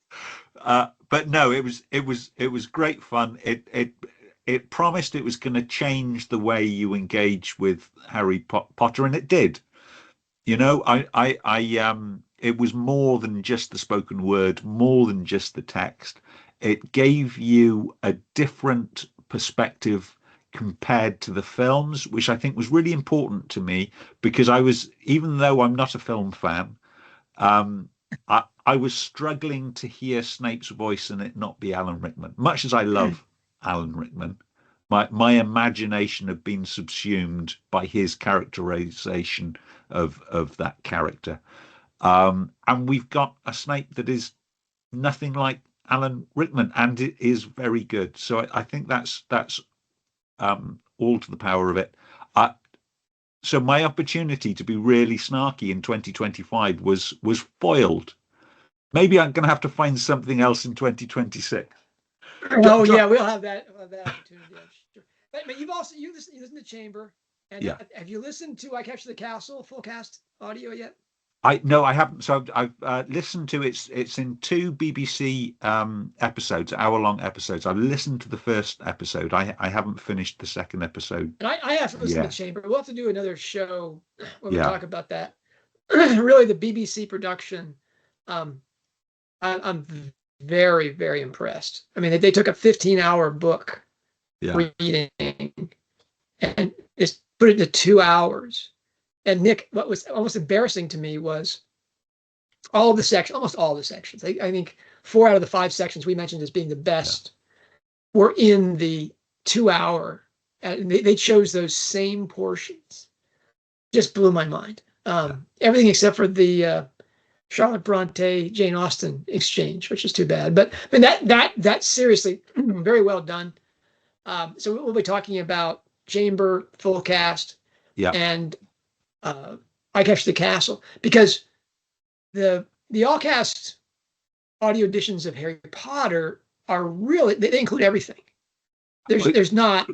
But no, it was great fun. It promised it was going to change the way you engage with Harry Potter, and it did. It was more than just the spoken word, more than just the text. It gave you a different perspective compared to the films, which I think was really important to me, because even though I'm not a film fan, I was struggling to hear Snape's voice and it not be Alan Rickman. Much as I love Alan Rickman, my imagination had been subsumed by his characterization of that character. And we've got a Snape that is nothing like Alan Rickman, and it is very good. So I think that's all to the power of it. So my opportunity to be really snarky in 2025 was foiled. Maybe I'm going to have to find something else in 2026. Oh yeah, we'll have that opportunity. Sure. But you listen to Chamber, and have you listened to I Capture the Castle full cast audio yet? No, I haven't. So I've listened to it's in 2 BBC episodes, hour-long episodes. I've listened to the first episode. I haven't finished the second episode. And I have to listen to Chamber. We'll have to do another show when we talk about that. Really, the BBC production. I'm very, very impressed. I mean, they took a 15-hour book reading and just put it into 2 hours. And Nick, what was almost embarrassing to me was almost all the sections. I think 4 out of the 5 sections we mentioned as being the best were in the 2 hour. And they chose those same portions. Just blew my mind. Everything except for the Charlotte Bronte Jane Austen exchange, which is too bad. But I mean that seriously very well done. So we'll be talking about chamber, full cast, Yeah. and I Catch the Castle, because the all cast audio editions of Harry Potter are really, they include everything. There's not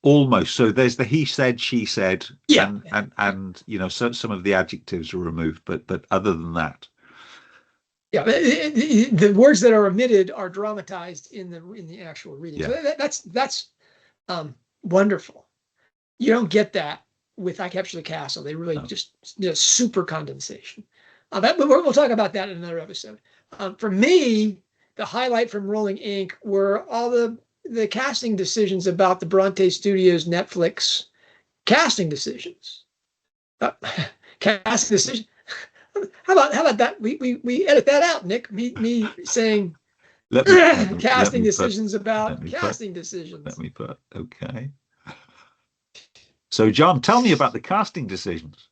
almost. So there's the he said, she said, yeah, and so some of the adjectives are removed, but other than that, yeah, the words that are omitted are dramatized in the actual reading. Yeah. So that's wonderful. You don't get that with I Capture the Castle. They really just super condensation. But we'll talk about that in another episode. For me, the highlight from Rolling Ink were all the casting decisions about the Bronte Studios Netflix casting decisions. Casting decision. How about that? We edit that out, Nick. Me saying casting decisions about casting decisions. Let me put okay. So, John, tell me about the casting decisions.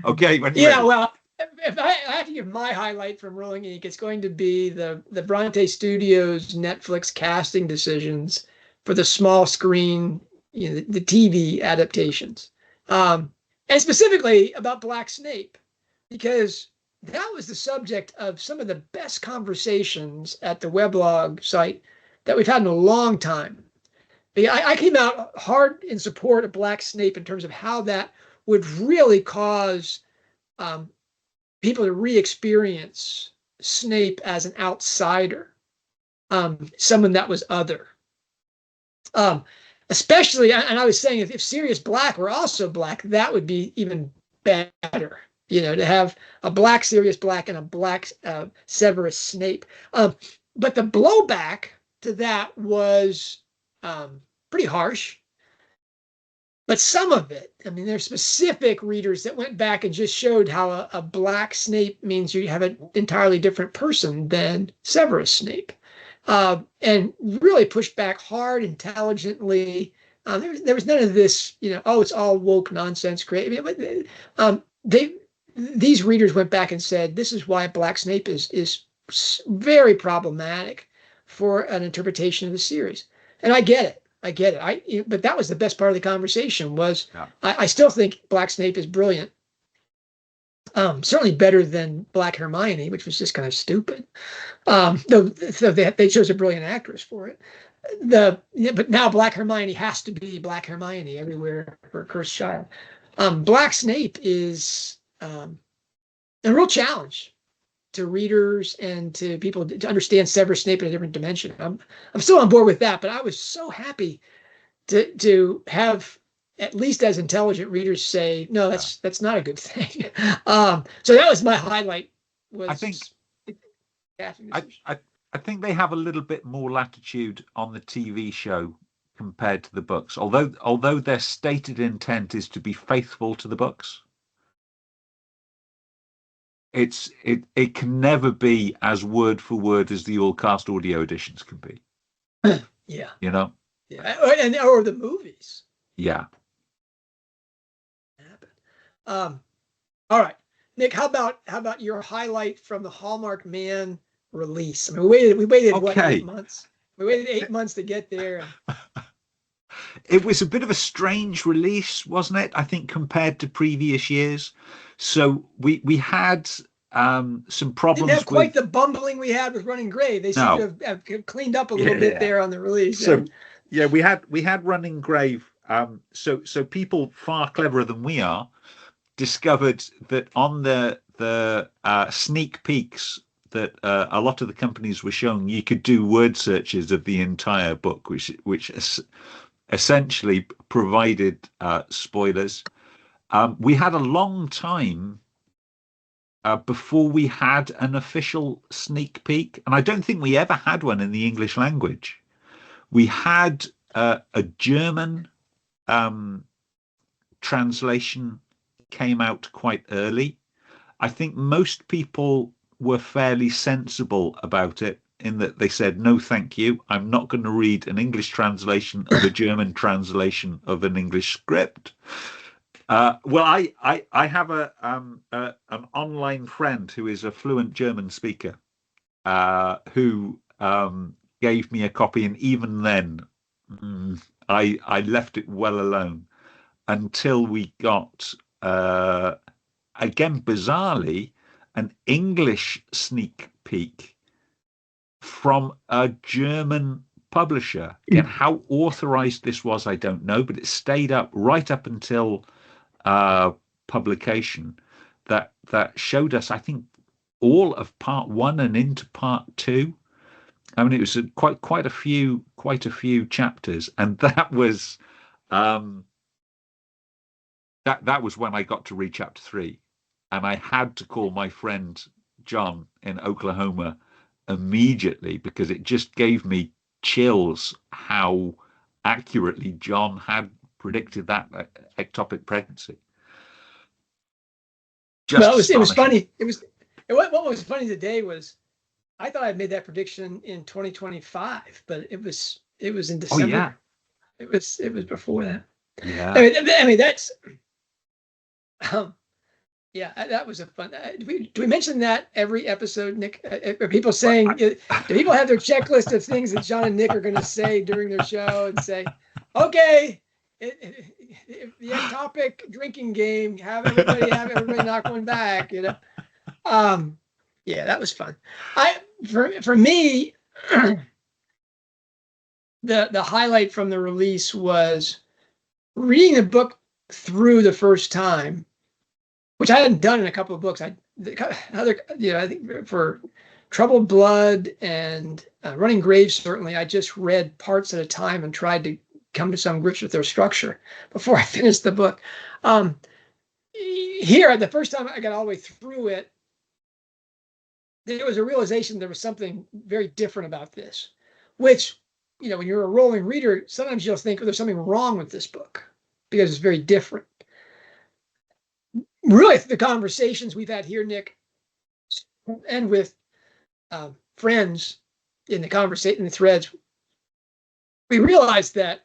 Okay. Yeah, well, if I have to give my highlight from Rolling Ink, it's going to be the Bronte Studios Netflix casting decisions for the small screen, the TV adaptations, and specifically about Black Snape, because that was the subject of some of the best conversations at the weblog site that we've had in a long time. I came out hard in support of Black Snape in terms of how that would really cause people to re-experience Snape as an outsider, someone that was other. Especially, and I was saying, if Sirius Black were also Black, that would be even better. To have a Black Sirius Black and a Black Severus Snape. But the blowback to that was pretty harsh. But some of it, I mean, there's specific readers that went back and just showed how a Black Snape means you have an entirely different person than Severus Snape, and really pushed back hard, intelligently. There was none of this, it's all woke nonsense. These readers went back and said, this is why Black Snape is very problematic for an interpretation of the series. And I get it. But that was the best part of the conversation was I still think Black Snape is brilliant. Certainly better than Black Hermione, which was just kind of stupid. Though they chose a brilliant actress for it. But now Black Hermione has to be Black Hermione everywhere for a cursed child. Black Snape is a real challenge to readers and to people to understand Severus Snape in a different dimension. I'm still on board with that, but I was so happy to have at least as intelligent readers say, no, that's not a good thing. So that was my highlight. I think they have a little bit more latitude on the TV show compared to the books, although their stated intent is to be faithful to the books. It can never be as word for word as the all cast audio editions can be. Yeah. Yeah. Or the movies. Yeah. All right, Nick, how about your highlight from the Hallmark Man release? I mean, we waited okay. What, 8 months? We waited 8 months to get there. It was a bit of a strange release, wasn't it? I think compared to previous years. So we had some problems. Didn't have quite the bumbling we had with Running Grave. They seem to have cleaned up a little bit there on the release. So we had Running Grave. So people far cleverer than we are discovered that on the sneak peeks that a lot of the companies were showing, you could do word searches of the entire book, which essentially provided spoilers. We had a long time before we had an official sneak peek, and I don't think we ever had one in the English language. We had a German translation came out quite early. I think most people were fairly sensible about it in that they said, no, thank you. I'm not going to read an English translation of a German translation of an English script. Well, I have an online friend who is a fluent German speaker, who gave me a copy, and even then, I left it well alone until we got, again bizarrely, an English sneak peek from a German publisher. Again, how authorized this was, I don't know, but it stayed up right up until publication. That showed us, I think, all of part one and into part two. I mean, it was quite a few chapters, and that was that was when I got to read chapter three, and I had to call my friend John in Oklahoma immediately because it just gave me chills how accurately John had predicted that ectopic pregnancy. Well, it was funny. What was funny today was I thought I made that prediction in 2025, but it was in December. Oh yeah, it was before that. Yeah, I mean that's yeah, that was a fun. Do we mention that every episode, Nick? Are people saying? Do people have their checklist of things that John and Nick are going to say during their show and say, "Okay, the ectopic drinking game, have everybody knock one back," you know? Yeah, that was fun. For me, the highlight from the release was reading the book through the first time, which I hadn't done in a couple of books. I think for Troubled Blood and Running Graves, certainly, I just read parts at a time and tried to come to some grips with their structure before I finished the book. Here, the first time I got all the way through it, there was a realization there was something very different about this, which, you know, when you're a rolling reader, sometimes you'll think, oh, there's something wrong with this book because it's very different. Really, the conversations we've had here, Nick, and with friends in the conversation, in the threads, we realized that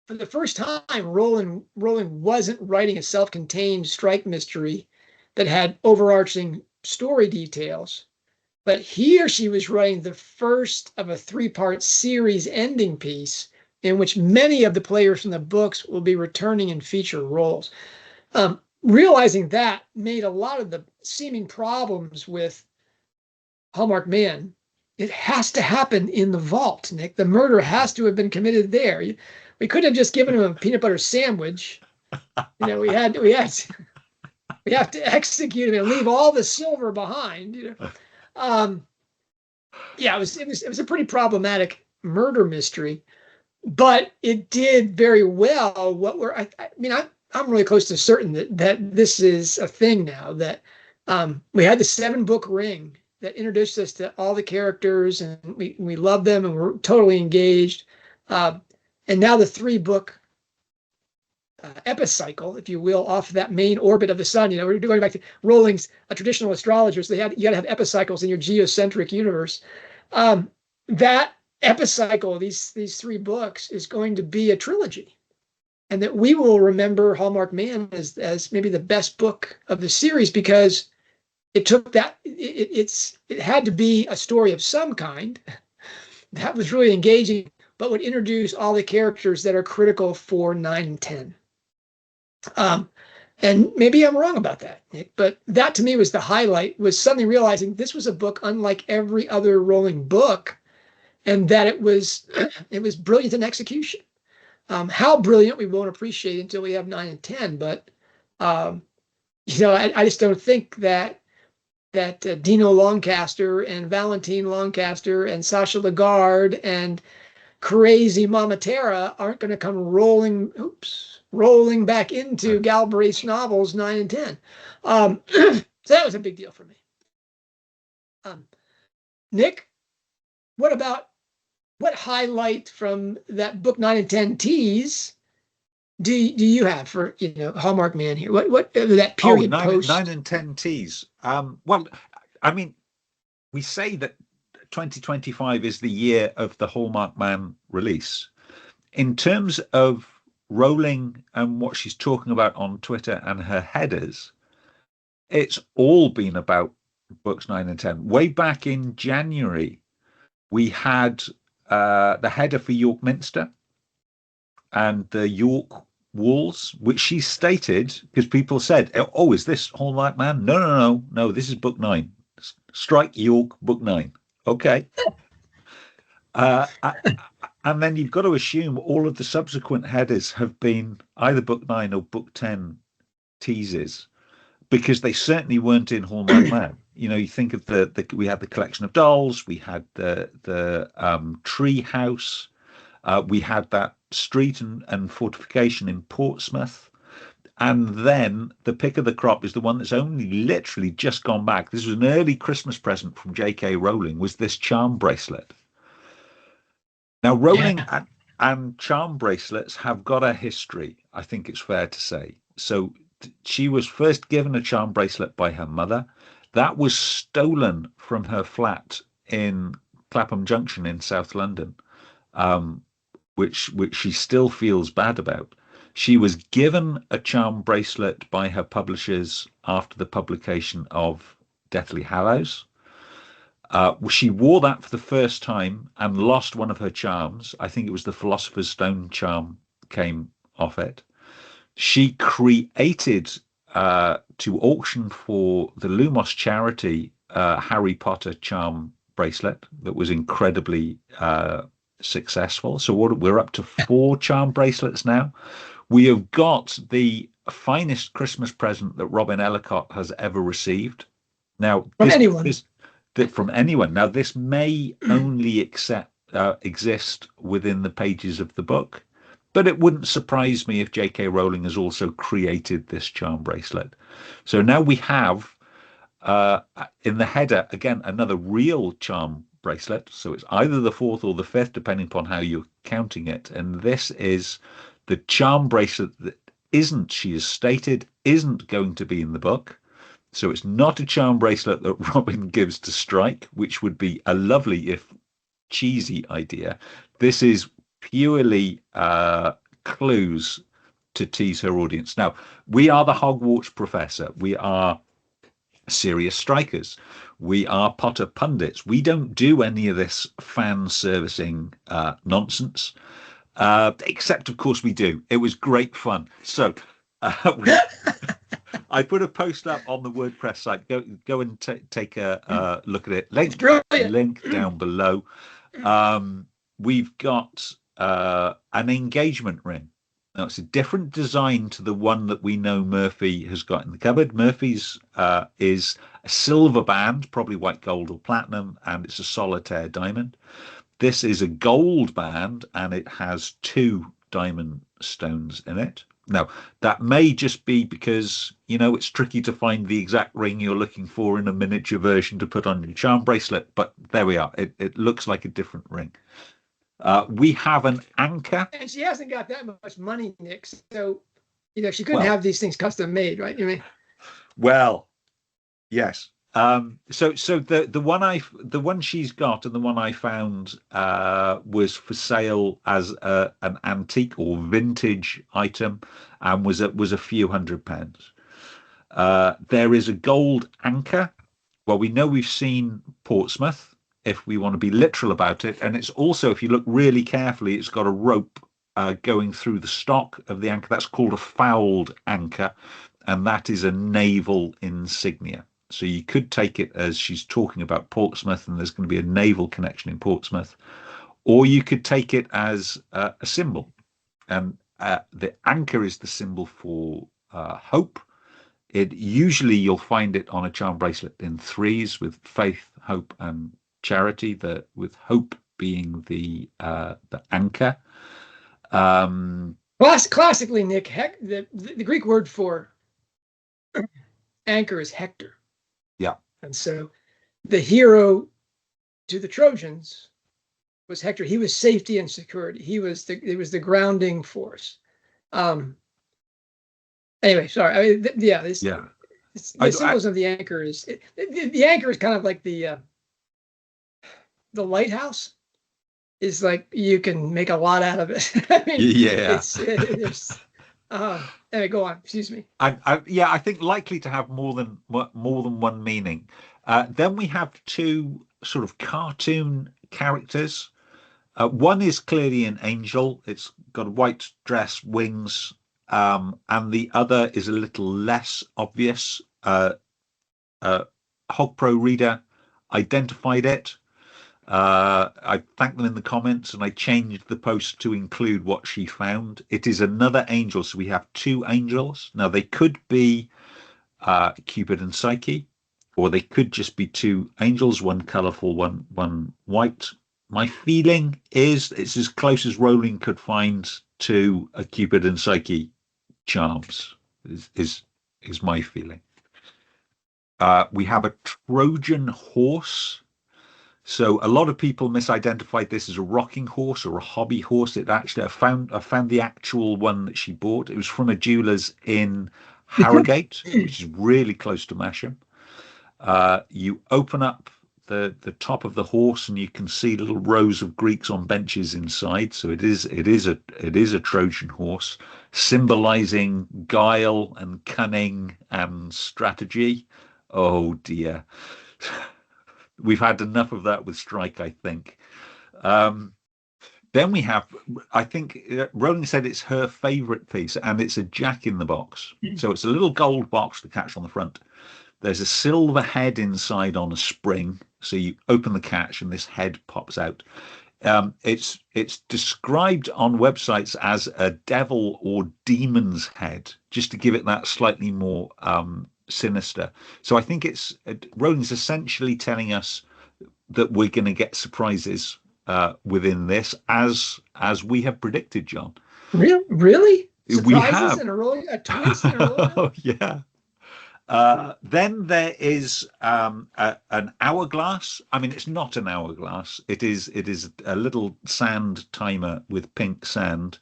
for the first time, Roland wasn't writing a self-contained strike mystery that had overarching story details, but he or she was writing the first of a three-part series ending piece in which many of the players from the books will be returning in feature roles. Realizing that made a lot of the seeming problems with Hallmark Man. It has to happen in the vault, Nick. The murder has to have been committed there. We couldn't have just given him a peanut butter sandwich. You know, we have to execute him and leave all the silver behind. You know, yeah, it was a pretty problematic murder mystery, but it did very well. I'm really close to certain that this is a thing now, that we had the 7-book ring that introduced us to all the characters, and we love them and we're totally engaged. And now the 3-book epicycle, if you will, off that main orbit of the sun. You know, we're going back to Rowling's a traditional astrologer, so you got to have epicycles in your geocentric universe. That epicycle, these 3 books, is going to be a trilogy. And that we will remember Hallmark Man as maybe the best book of the series because it took that, it had to be a story of some kind that was really engaging, but would introduce all the characters that are critical for 9 and 10. And maybe I'm wrong about that, Nick, but that to me was the highlight, was suddenly realizing this was a book unlike every other Rowling book, and that it was brilliant in execution. How brilliant we won't appreciate until we have 9 and 10, but you know, I just don't think that Dino Lancaster and Valentine Lancaster and Sasha Lagarde and crazy Mama Tara aren't going to come rolling back into Galbraith's novels 9 and 10. So that was a big deal for me. Nick, what highlight from that book 9 and 10 tease do you have for, you know, Hallmark Man here? What that period post 9 and 10 tease? Well, I mean, we say that 2025 is the year of the Hallmark Man release. In terms of Rowling and what she's talking about on Twitter and her headers, it's all been about books 9 and 10. Way back in January, we had the header for York Minster and the York Walls, which she stated, because people said, "Oh, is this Hallmark Man?" No, no, no, no. This is book 9. Strike York, book 9. Okay. And then you've got to assume all of the subsequent headers have been either book 9 or book 10 teases, because they certainly weren't in Hallmark Man. You know, you think of we had the collection of dolls, we had the tree house, we had that street and fortification in Portsmouth. And then the pick of the crop is the one that's only literally just gone back. This was an early Christmas present from J.K. Rowling, was this charm bracelet. Now, Rowling and charm bracelets have got a history, I think it's fair to say. So she was first given a charm bracelet by her mother. That was stolen from her flat in Clapham Junction in South London, which she still feels bad about. She was given a charm bracelet by her publishers after the publication of Deathly Hallows. She wore that for the first time and lost one of her charms. I think it was the Philosopher's Stone charm came off it. She created to auction for the Lumos charity Harry Potter charm bracelet that was incredibly successful. So we're up to 4 charm bracelets now. We have got the finest Christmas present that Robin Ellicott has ever received. Now, from anyone. Now, this may only exist within the pages of the book, but it wouldn't surprise me if J.K. Rowling has also created this charm bracelet. So now we have, in the header, again, another real charm bracelet. So it's either the 4th or the 5th, depending upon how you're counting it. And this is the charm bracelet that she has stated, isn't going to be in the book. So it's not a charm bracelet that Robin gives to Strike, which would be a lovely, if cheesy, idea. This is purely clues to tease her audience. Now, we are the Hogwarts professor. We are serious strikers. We are Potter pundits. We don't do any of this fan servicing nonsense. Except, of course, we do. It was great fun. So I put a post up on the WordPress site. Go and take a look at it. Link down below. We've got an engagement ring. Now, it's a different design to the one that we know Murphy has got in the cupboard. Murphy's is a silver band, probably white gold or platinum, and it's a solitaire diamond. This is a gold band, and it has 2 diamond stones in it. Now, that may just be because, it's tricky to find the exact ring you're looking for in a miniature version to put on your charm bracelet, but there we are. It looks like a different ring. We have an anchor. And she hasn't got that much money, Nick, so, she couldn't have these things custom made, right? You mean? Well, yes. So the one she's got and the one I found was for sale as an antique or vintage item, and was a few £100s. There is a gold anchor. Well, we know we've seen Portsmouth, if we want to be literal about it, and it's also, if you look really carefully, it's got a rope going through the stock of the anchor. That's called a fouled anchor, and that is a naval insignia. So you could take it as she's talking about Portsmouth and there's going to be a naval connection in Portsmouth, or you could take it as a symbol. And the anchor is the symbol for hope. Usually you'll find it on a charm bracelet in 3s with faith, hope, and charity. With hope being the anchor. Classically, Nick, the Greek word for anchor is Hector. Yeah. And so the hero to the Trojans was Hector. He was safety and security. He was the grounding force. Anyway, sorry. I mean, the symbolism of the anchor is the anchor is kind of like the lighthouse. is like you can make a lot out of it. I mean, Yeah. there's anyway, go on. Excuse me. Yeah, I think likely to have more than one meaning. Then we have two sort of cartoon characters. One is clearly an angel. It's got a white dress, wings, and the other is a little less obvious. Hogpro reader identified it. I thanked them in the comments and I changed the post to include what she found. It is another angel. So we have two angels. Now they could be Cupid and Psyche, or they could just be two angels, one colorful, one white. My feeling is it's as close as Rowling could find to a Cupid and Psyche charms, is my feeling. We have a Trojan horse. So a lot of people misidentified this as a rocking horse or a hobby horse. It actually, I found the actual one that she bought. It was from a jeweler's in Harrogate, which is really close to Masham. You open up the top of the horse and you can see little rows of Greeks on benches inside. So it is a Trojan horse, symbolizing guile and cunning and strategy. Oh dear. We've had enough of that with Strike, I think. Then we have, I think Rowling said it's her favorite piece, and it's a Jack in the Box. So it's a little gold box to catch on the front. There's a silver head inside on a spring. So you open the catch and this head pops out. It's described on websites as a devil or demon's head, just to give it that slightly more sinister. So I think Rowling's essentially telling us that we're going to get surprises within this, as we have predicted, John. Really? Surprises we have in a row, a twist in a row. Oh yeah. Then there is an hourglass. I mean, it's not an hourglass. It is a little sand timer with pink sand.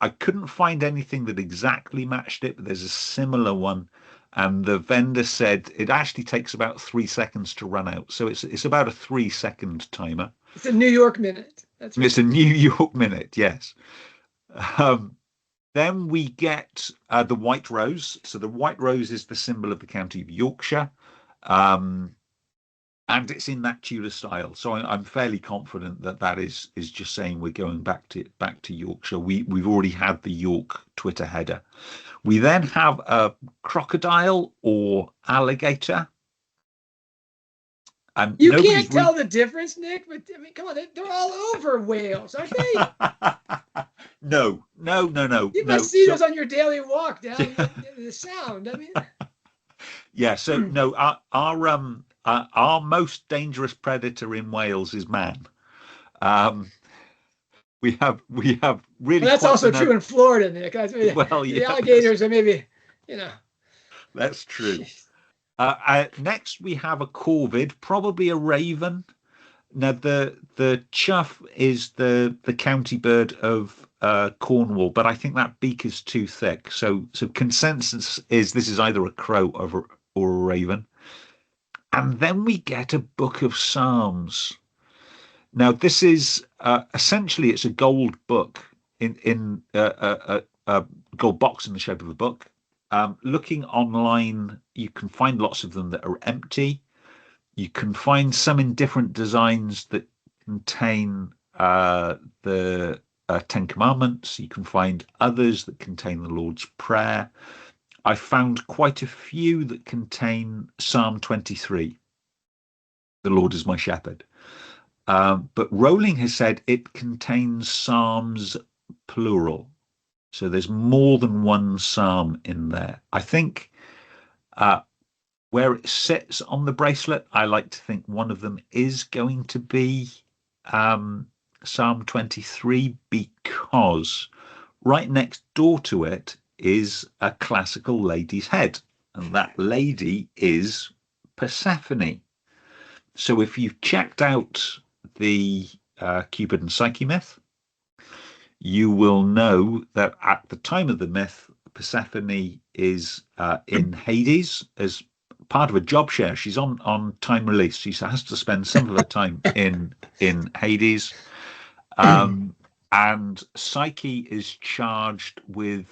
I couldn't find anything that exactly matched it, but there's a similar one. And the vendor said it actually takes about 3 seconds to run out. So it's about a 3-second timer. It's a New York minute. That's right. It's a New York minute, yes. Then we get the white rose. So the white rose is the symbol of the county of Yorkshire. And it's in that Tudor style. So I'm fairly confident that is just saying we're going back to Yorkshire. We've already had the York Twitter header. We then have a crocodile or alligator. And you can't tell the difference, Nick. But I mean, come on, they're all over whales, aren't they? No. You must see those on your daily walk down the Sound. I mean, yeah. So no, our most dangerous predator in Wales is man. We have really. Well, that's also true in Florida, Nick. I mean, well, yeah, the alligators are maybe, That's true. Next, we have a corvid, probably a raven. Now, the chough is the county bird of Cornwall, but I think that beak is too thick. So consensus is this is either a crow or a raven. And then we get a book of Psalms. Now, this is essentially it's a gold book in a gold box in the shape of a book. Looking online, you can find lots of them that are empty. You can find some in different designs that contain the Ten Commandments. You can find others that contain the Lord's Prayer. I found quite a few that contain Psalm 23. The Lord is my shepherd. But Rowling has said it contains Psalms plural. So there's more than one psalm in there. I think where it sits on the bracelet, I like to think one of them is going to be Psalm 23, because right next door to it is a classical lady's head. And that lady is Persephone. So if you've checked out the Cupid and Psyche myth, you will know that at the time of the myth, Persephone is in Hades as part of a job share. She's on time release. She has to spend some of her time in Hades. And Psyche is charged with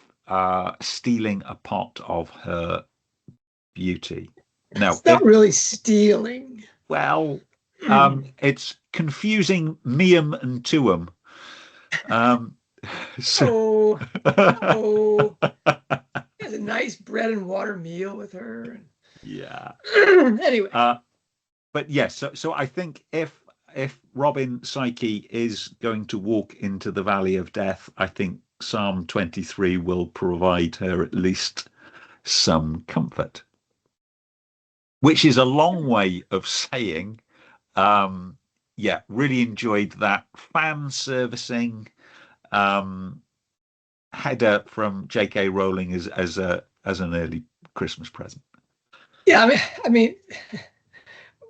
stealing a pot of her beauty. Now, it's not really stealing. Well, it's confusing meum and tuum. So, he has a nice bread and water meal with her. Yeah. Anyway. But yes, so I think if Robin Psyche is going to walk into the valley of death, I think Psalm 23 will provide her at least some comfort. Which is a long way of saying, yeah, really enjoyed that fan servicing header from J.K. Rowling as an early Christmas present. Yeah, I mean,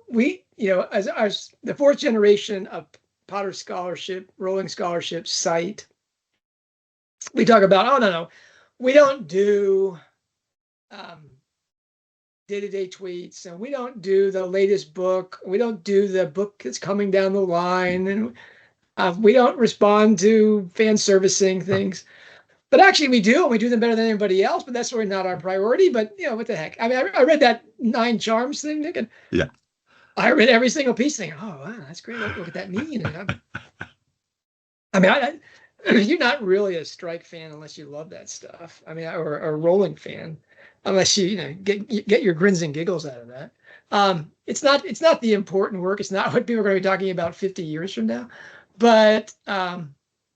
we, as the fourth generation of Potter Scholarship, Rowling Scholarship site, we talk about, oh no, we don't do day-to-day tweets, and we don't do the latest book. We don't do the book that's coming down the line, and we don't respond to fan servicing things. But actually, we do, and we do them better than anybody else. But that's really not our priority. But what the heck? I mean, I read that 9 Charms thing, Nick, and yeah, I read every single piece, thinking, "Oh, wow, that's great. What could that mean?" And I mean, you're not really a Strike fan unless you love that stuff. I mean, or a Rowling fan, unless you get your grins and giggles out of that. It's not the important work. It's not what people are going to be talking about 50 years from now. But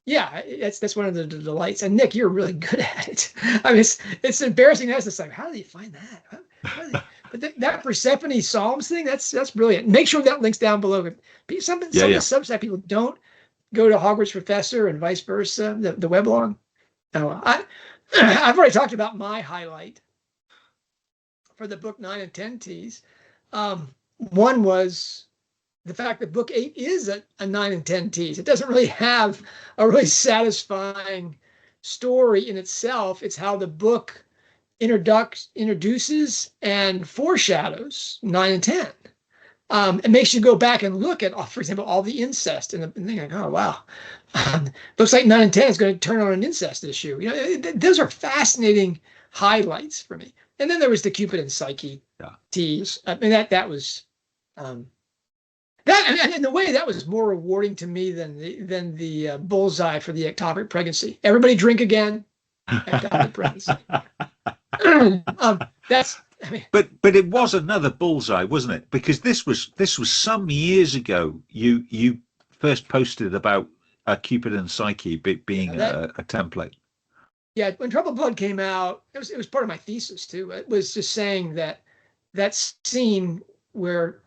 yeah, that's one of the delights. And Nick, you're really good at it. I mean, it's embarrassing to us. It's like, how do you find that? But that Persephone Psalms thing, that's brilliant. Make sure that link's down below. Some of the Substack people don't go to Hogwarts Professor and vice versa, the weblog. I've already talked about my highlight for the book 9 and 10 T's. One was the fact that book 8 is a 9 and 10 T's. It doesn't really have a really satisfying story in itself. It's how the book introduces and foreshadows 9 and 10. It makes you go back and look at, for example, all the incest and think like, oh, wow. Looks like 9 and 10 is going to turn on an incest issue. Those are fascinating highlights for me. And then there was the Cupid and Psyche tease. I mean, that was that in a way that was more rewarding to me than the bullseye for the ectopic pregnancy. Everybody drink again. Ectopic pregnancy. But it was another bullseye, wasn't it? Because this was some years ago. You first posted about Cupid and Psyche being a template. Yeah, when Troubled Blood came out, it was part of my thesis too. It was just saying that scene where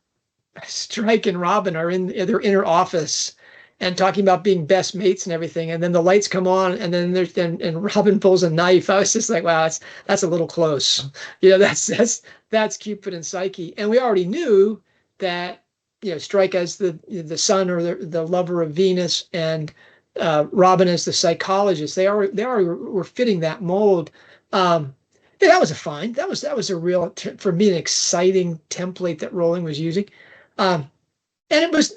Strike and Robin are in their inner office and talking about being best mates and everything, and then the lights come on, and then and Robin pulls a knife. I was just like, wow, that's a little close. That's Cupid and Psyche, and we already knew that Strike as the son or the lover of Venus, and Robin as the psychologist. They already were fitting that mold. Yeah, that was that was a real, for me, an exciting template that Rowling was using, and it was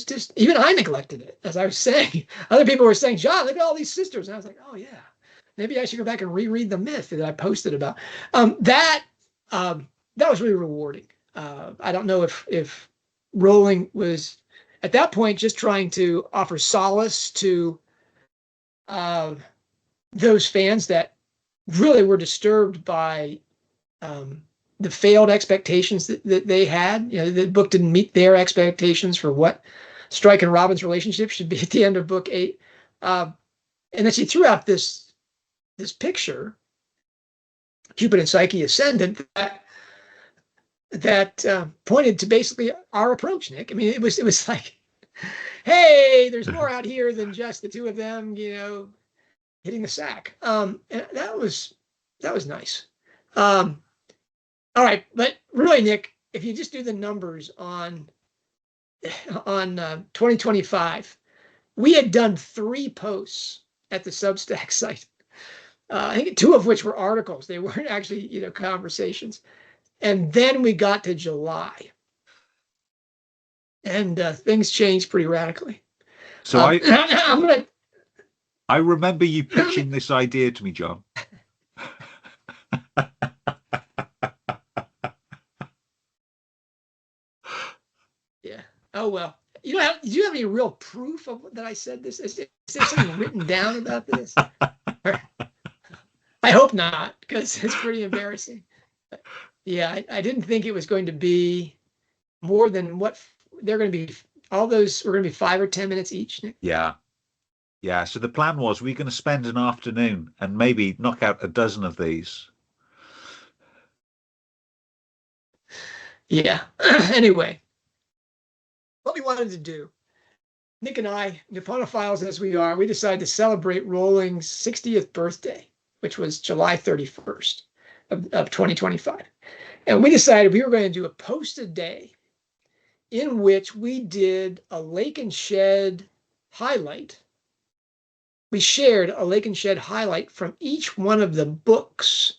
just, even I neglected it, as I was saying. Other people were saying, John, look at all these sisters. And I was like, oh, yeah, maybe I should go back and reread the myth that I posted about. That was really rewarding. I don't know if Rowling was, at that point, just trying to offer solace to those fans that really were disturbed by the failed expectations that they had. The book didn't meet their expectations for what Strike and Robin's relationship should be at the end of book 8. And then she threw out this picture, Cupid and Psyche Ascendant, that pointed to basically our approach, Nick. I mean, it was like, hey, there's more out here than just the two of them, hitting the sack. And that was nice. All right, but really, Nick, if you just do the numbers on 2025, we had done 3 posts at the Substack site. I think 2 of which were articles. They weren't actually, conversations. And then we got to July, and things changed pretty radically. So I'm gonna. I remember you pitching this idea to me, John. Yeah. Oh well. Do you have any real proof of that I said this? Is there something written down about this? I hope not, because it's pretty embarrassing. Yeah, I didn't think it was going to be more than what they're going to be. All those were going to be 5 or 10 minutes each, Nick. Yeah. Yeah. So the plan was we're going to spend an afternoon and maybe knock out a dozen of these. Yeah. Anyway, what we wanted to do, Nick and I, Nippronophiles as we are, we decided to celebrate Rowling's 60th birthday, which was July 31st of 2025. And we decided we were going to do a post a day in which we did a Lake and Shed highlight. We shared a Lake and Shed highlight from each one of the books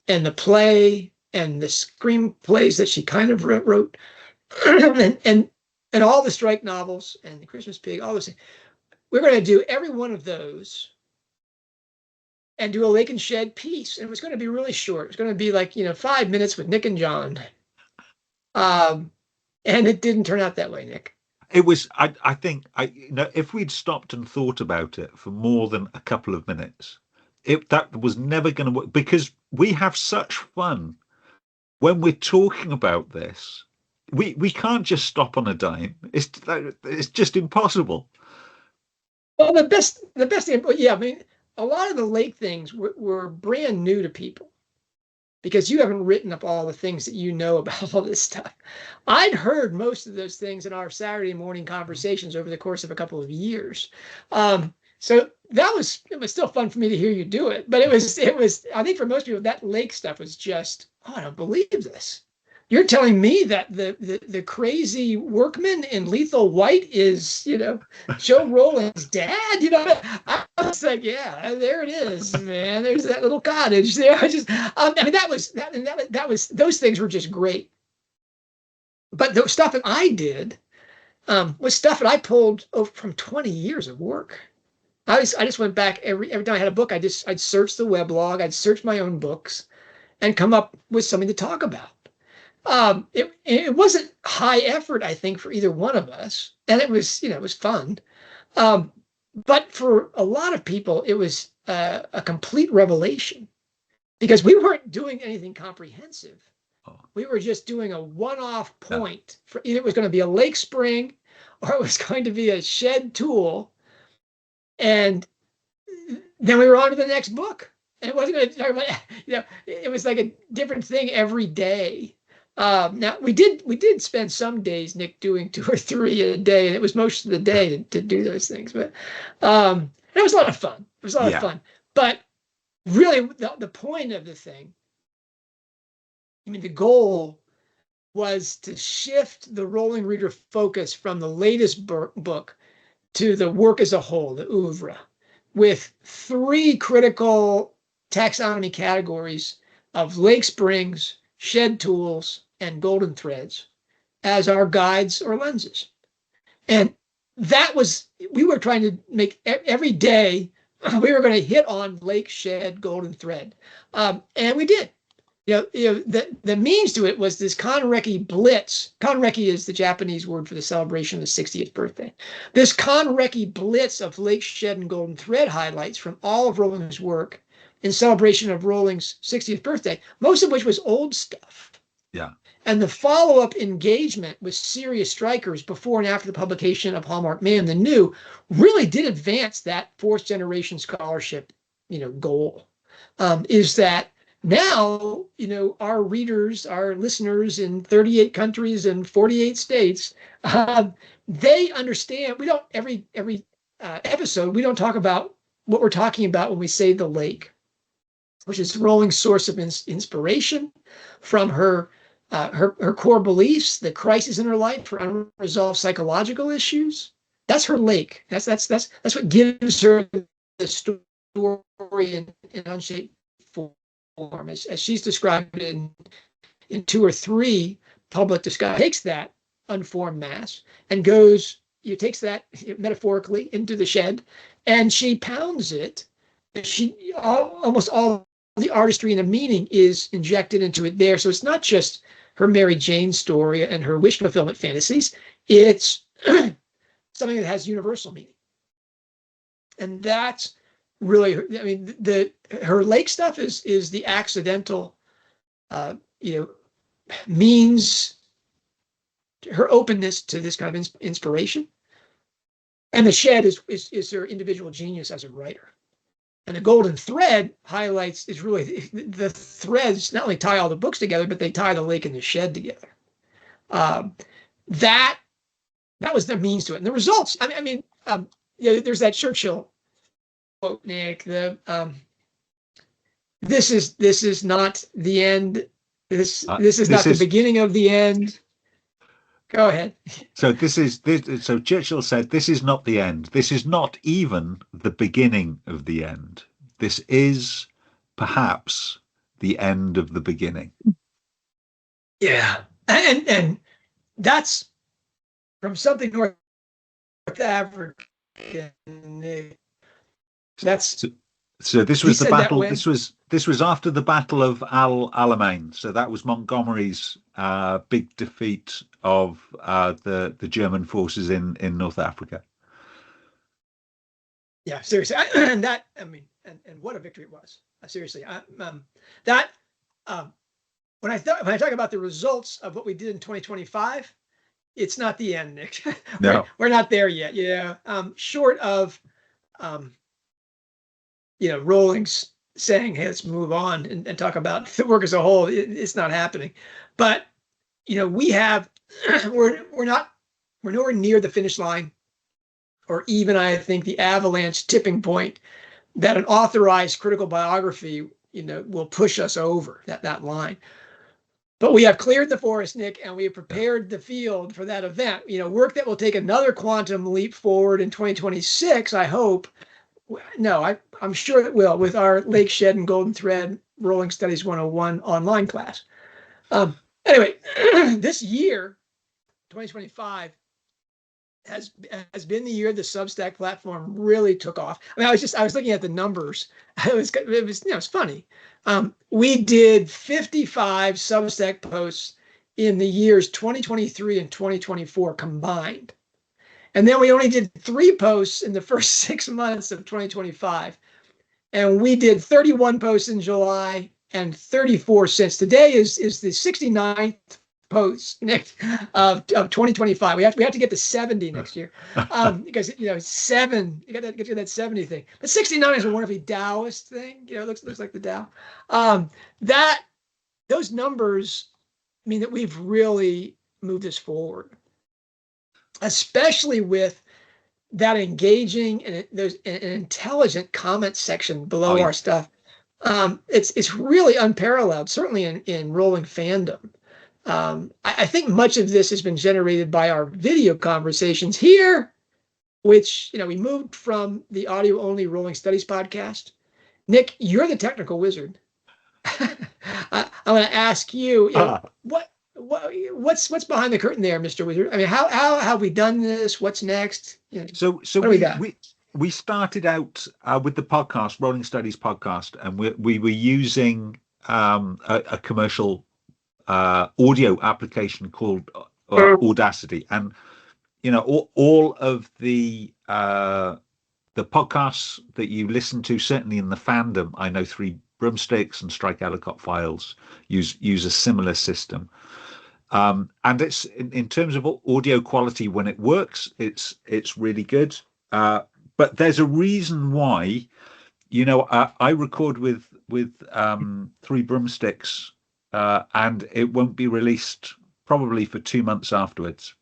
and the play and the screenplays that she kind of wrote, and all the Strike novels and the Christmas Pig, all those things. We're going to do every one of those and do a Lake and Shed piece. And it was going to be really short. It was going to be like, 5 minutes with Nick and John. And it didn't turn out that way, Nick. It was, I think, if we'd stopped and thought about it for more than a couple of minutes, that was never going to work, because we have such fun when we're talking about this. We can't just stop on a dime. It's just impossible. Well, the best thing, yeah, I mean, a lot of the Lake things were brand new to people because you haven't written up all the things that you know about all this stuff. I'd heard most of those things in our Saturday morning conversations over the course of a couple of years. So it was still fun for me to hear you do it, but it was, I think for most people, that Lake stuff was just, oh, I don't believe this. You're telling me that the crazy workman in Lethal White is, Joe Rowling's dad? I was like, yeah, there it is, man. There's that little cottage there. I mean, that was those things were just great. But the stuff that I did was stuff that I pulled from 20 years of work. I just went back every time I had a book. I'd search the weblog, I'd search my own books, and come up with something to talk about. It wasn't high effort, I think, for either one of us, and it was fun. But for a lot of people, it was a complete revelation because we weren't doing anything comprehensive. We were just doing a one-off point. For either it was going to be a lake spring or it was going to be a shed tool, and then we were on to the next book. And it wasn't going to talk about, it was like a different thing every day. Now we did spend some days, Nick, doing 2 or 3 a day, and it was most of the day to do those things. But it was a lot of fun. It was a lot of fun. But really, the point of the thing, I mean, the goal was to shift the Rowling reader focus from the latest book to the work as a whole, the oeuvre, with 3 critical taxonomy categories of lake springs, shed tools, and golden threads as our guides or lenses. And that was, we were trying to make every day, we were going to hit on lake, shed, golden thread. And we did. The means to it was this Kanreki blitz. Kanreki is the Japanese word for the celebration of the 60th birthday. This Kanreki blitz of lake, shed, and golden thread highlights from all of Rowling's work in celebration of Rowling's 60th birthday, most of which was old stuff. Yeah. And the follow-up engagement with serious strikers before and after the publication of Hallmark Man the New really did advance that 4th generation scholarship, goal. Is that now, our readers, our listeners in 38 countries and 48 states, they understand. We don't every episode, we don't talk about what we're talking about when we say the lake, which is Rowling's source of inspiration from her core beliefs, the crisis in her life, her unresolved psychological issues. That's her lake. That's what gives her the story in unshaped form, as she's described it in 2 or 3 public discussions, takes that unformed mass and goes, takes that metaphorically into the shed, and she pounds it. Almost all the artistry and the meaning is injected into it there. So it's not just her Mary Jane story and her wish fulfillment fantasies. It's something that has universal meaning. And that's really, I mean, her lake stuff is the accidental, means her openness to this kind of inspiration. And the shed is her individual genius as a writer. And the golden thread highlights is really the threads not only tie all the books together, but they tie the lake and the shed together. That was the means to it. And the results, there's that Churchill quote, Nick, this is not the end. This is not the beginning of the end. Go ahead. So so Churchill said, "This is not the end. This is not even the beginning of the end. This is perhaps the end of the beginning." Yeah, and that's from something North African. That's so. This was the battle. This was after the Battle of Al Alamein. So that was Montgomery's big defeat of the German forces in North Africa. Yeah, seriously, and what a victory it was. Seriously, when I talk about the results of what we did in 2025, it's not the end, Nick. No, we're not there yet. Yeah, short of, Rowling's saying, "Hey, let's move on and talk about the work as a whole." It's not happening, but we have we're nowhere near the finish line, or even, I think, the avalanche tipping point that an authorized critical biography will push us over that line. But we have cleared the forest, Nick, and we have prepared the field for that event. Work that will take another quantum leap forward in 2026, I hope. No, I'm sure it will, with our Lake Shed and Golden Thread Rolling Studies 101 online class. Anyway, this year, 2025, has been the year the Substack platform really took off. I mean, I was looking at the numbers. It was funny. We did 55 Substack posts in the years 2023 and 2024 combined. And then we only did 3 posts in the first 6 months of 2025. And we did 31 posts in July and 34 since. Today is the 69th post, Nick, of 2025. We have to get to 70 next year. Because 7, you got to get to that 70 thing. But 69 is a wonderfully Taoist thing. It looks like the Tao. Those numbers mean that we've really moved this forward, especially with that engaging and there's an intelligent comment section below our stuff. It's really unparalleled, certainly in Rolling fandom. I think much of this has been generated by our video conversations here, which we moved from the audio only Rolling Studies podcast. Nick, you're the technical wizard. I want to ask you, what's behind the curtain there, Mr. Wizard? I mean, how have we done this? What's next? So we started out with the podcast, Rolling Studies podcast, and we were using a commercial audio application called Audacity, and all of the podcasts that you listen to, certainly in the fandom, I know Three Broomsticks and Strike Ellicott Files use a similar system. And it's in terms of audio quality, when it works, it's really good. But there's a reason why, I record with Three Broomsticks, and it won't be released probably for 2 months afterwards,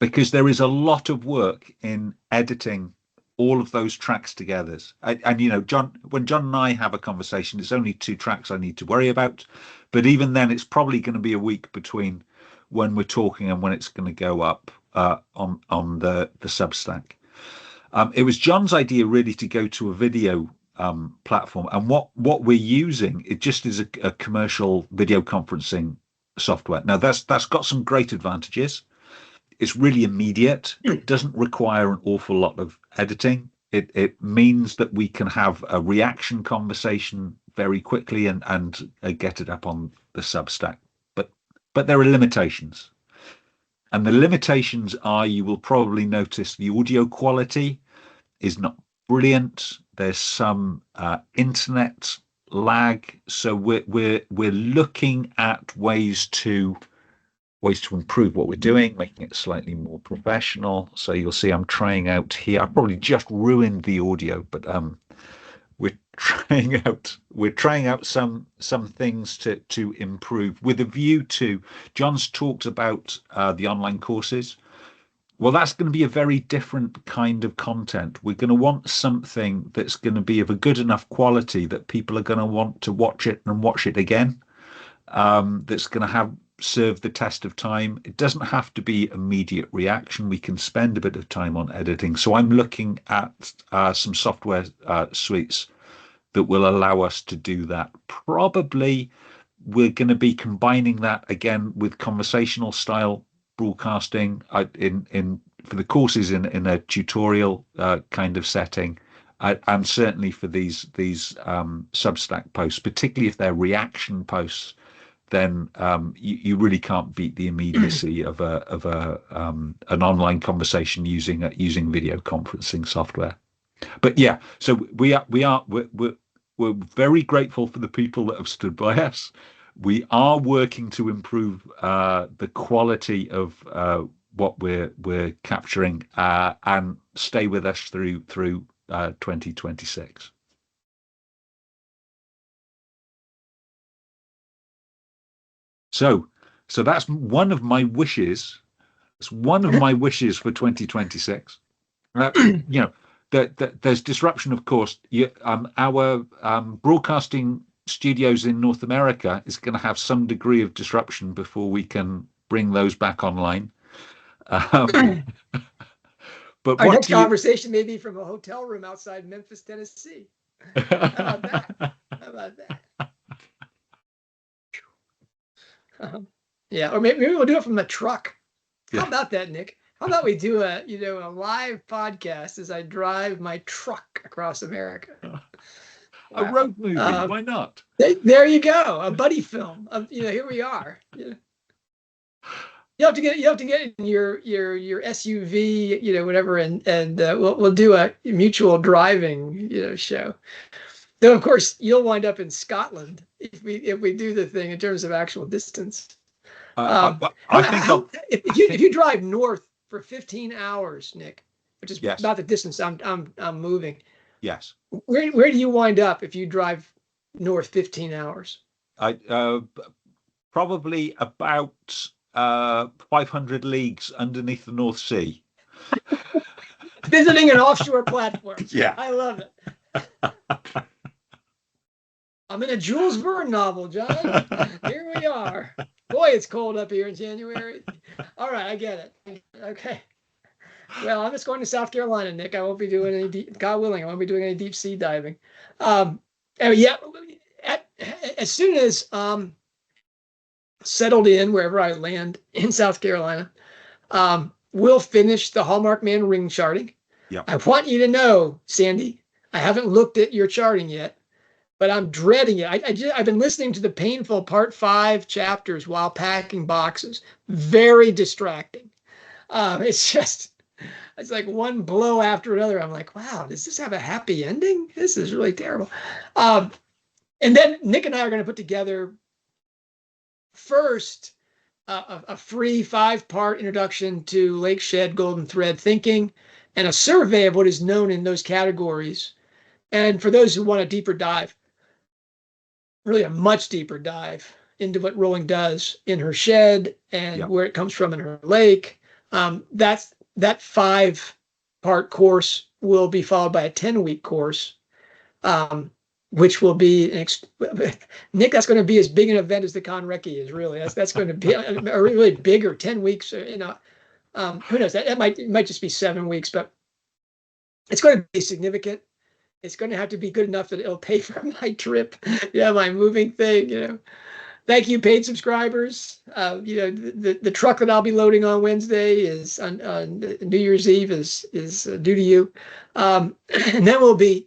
because there is a lot of work in editing all of those tracks together. And John, when John and I have a conversation, it's only 2 tracks I need to worry about. But even then, it's probably going to be a week between when we're talking and when it's going to go up on the Substack. It was John's idea really to go to a video platform. And what we're using, it just is a commercial video conferencing software. Now that's got some great advantages. It's really immediate. It doesn't require an awful lot of editing. It means that we can have a reaction conversation very quickly and get it up on the Substack. But there are limitations. And the limitations are, you will probably notice the audio quality is not brilliant. There's some internet lag. So we're looking at ways to improve what we're doing, making it slightly more professional. So you'll see I'm trying out here. I probably just ruined the audio, but we're trying out some things to improve with a view to. John's talked about the online courses. Well, that's going to be a very different kind of content. We're going to want something that's going to be of a good enough quality that people are going to want to watch it and watch it again. That's going to have serve the test of time. It doesn't have to be immediate reaction. We can spend a bit of time on editing. So I'm looking at some software suites that will allow us to do that. Probably we're going to be combining that again with conversational style broadcasting in for the courses in a tutorial kind of setting. And certainly for these Substack posts, particularly if they're reaction posts, then you really can't beat the immediacy of an online conversation using video conferencing software. But yeah, so we're very grateful for the people that have stood by us. We are working to improve the quality of what we're capturing and stay with us through 2026. So that's one of my wishes. It's one of my wishes for 2026. There's disruption, of course. Our broadcasting studios in North America is going to have some degree of disruption before we can bring those back online. But our next conversation may be from a hotel room outside Memphis, Tennessee. How about that? Yeah, or maybe we'll do it from the truck. How about that, Nick? How about we do a live podcast as I drive my truck across America? A road movie, why not? There you go, a buddy film. Here we are. You have to get in your SUV, whatever, and we'll do a mutual driving, show. Though of course you'll wind up in Scotland if we do the thing in terms of actual distance. If you drive north for 15 hours, Nick, which is about the distance I'm moving. Yes. Where do you wind up if you drive north 15 hours? Probably about 500 leagues underneath the North Sea. Visiting an offshore platform. Yeah. I love it. I'm in a Jules Verne novel, John. Here we are. Boy, it's cold up here in January. All right, I get it. Okay. Well, I'm just going to South Carolina, Nick. I won't be doing any God willing, I won't be doing any deep sea diving. As soon as settled in wherever I land in South Carolina, we'll finish the Hallmark Man ring charting. Yep. I want you to know, Sandy, I haven't looked at your charting yet, but I'm dreading it. I've been listening to the painful part 5 chapters while packing boxes. Very distracting. It's like one blow after another. I'm like, wow, does this have a happy ending? This is really terrible. And then Nick and I are going to put together first a free 5-part introduction to Lake Shed Golden Thread thinking and a survey of what is known in those categories. And for those who want a deeper dive, really a much deeper dive into what Rowling does in her shed and where it comes from in her lake, that 5-part course will be followed by a 10-week course, which will be Nick. That's going to be as big an event as the Conrecki is. Really, that's going to be a really bigger 10 weeks. Who knows? That might just be 7 weeks, but it's going to be significant. it's going to have to be good enough that it'll pay for my trip. Yeah, my moving thing. Thank you, paid subscribers. The truck that I'll be loading on Wednesday is on New Year's Eve is due to you, and then we'll be.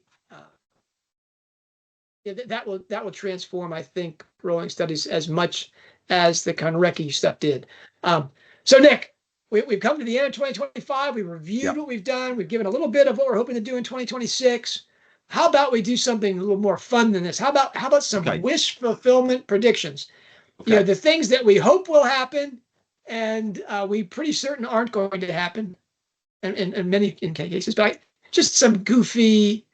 Yeah, that will transform, I think, rolling studies as much as the Konrecki stuff did. So Nick, we've come to the end of 2025. We reviewed what we've done. We've given a little bit of what we're hoping to do in 2026. How about we do something a little more fun than this? How about some wish fulfillment predictions? Okay. The things that we hope will happen, and we pretty certain aren't going to happen, in many cases, but just some goofy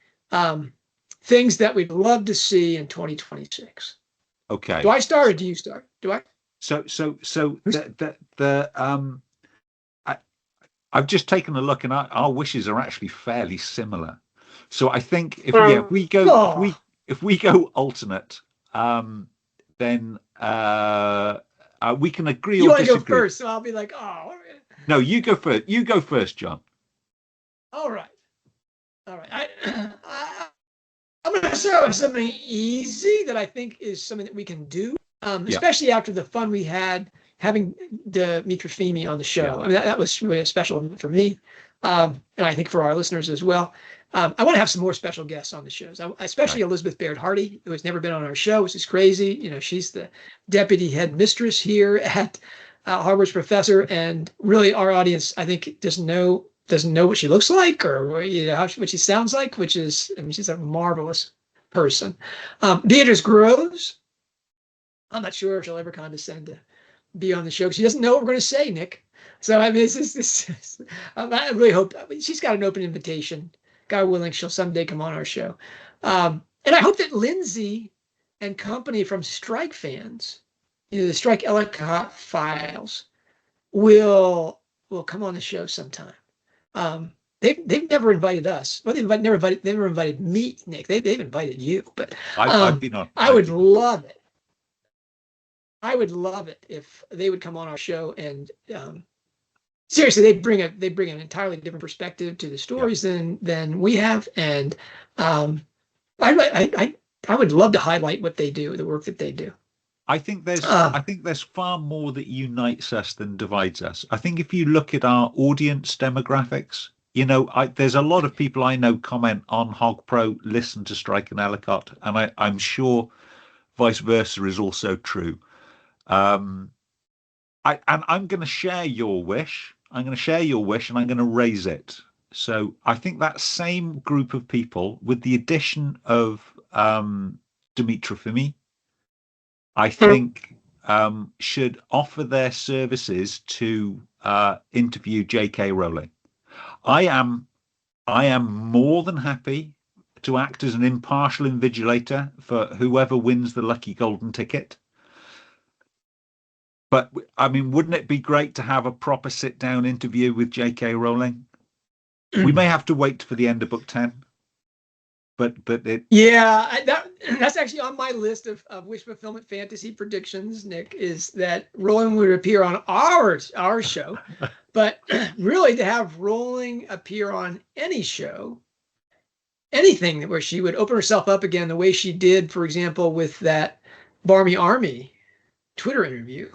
things that we'd love to see in 2026. Okay. Do I start or do you start? Do I? I've just taken a look, and our wishes are actually fairly similar. So I think if we go alternate, then we can agree or disagree. You want to go first, so I'll be like, oh. No, you go first. You go first, John. All right. I'm going to start with something easy that I think is something that we can do, especially after the fun we had having Dmitry Fimi on the show. Yeah. I mean, that was really special for me, and I think for our listeners as well. I want to have some more special guests on the shows, especially Elizabeth Baird Hardy, who has never been on our show, which is crazy. She's the deputy head mistress here at Hogwarts Professor, and really our audience, I think, doesn't know what she looks like or what she sounds like, which is, she's a marvelous person. Beatrice Groves, I'm not sure if she'll ever condescend to be on the show. She doesn't know what we're going to say, Nick. So I mean, I really hope she's got an open invitation. God willing, she'll someday come on our show. And I hope that Lindsay and company from Strike Fans, the Strike Ellicott files, will come on the show sometime. They've never invited us. Well, they've never invited me, Nick. They've invited you, but I've been on. I would love it. I would love it if they would come on our show and seriously, they bring an entirely different perspective to the stories than we have, and I would love to highlight what they do, the work that they do. I think there's far more that unites us than divides us. I think if you look at our audience demographics, there's a lot of people I know comment on Hog Pro, listen to Strike and Ellicott, and I'm sure vice versa is also true. I'm going to share your wish. I'm going to share your wish, and I'm going to raise it. So I think that same group of people, with the addition of Dmitry Fimi, I think should offer their services to interview J.K. Rowling. I am more than happy to act as an impartial invigilator for whoever wins the lucky golden ticket. But I mean, wouldn't it be great to have a proper sit-down interview with J.K. Rowling? We may have to wait for the end of book 10. But that's actually on my list of wish fulfillment fantasy predictions, Nick, is that Rowling would appear on our show. But really, to have Rowling appear on any show, anything where she would open herself up again the way she did, for example, with that Barmy Army Twitter interview.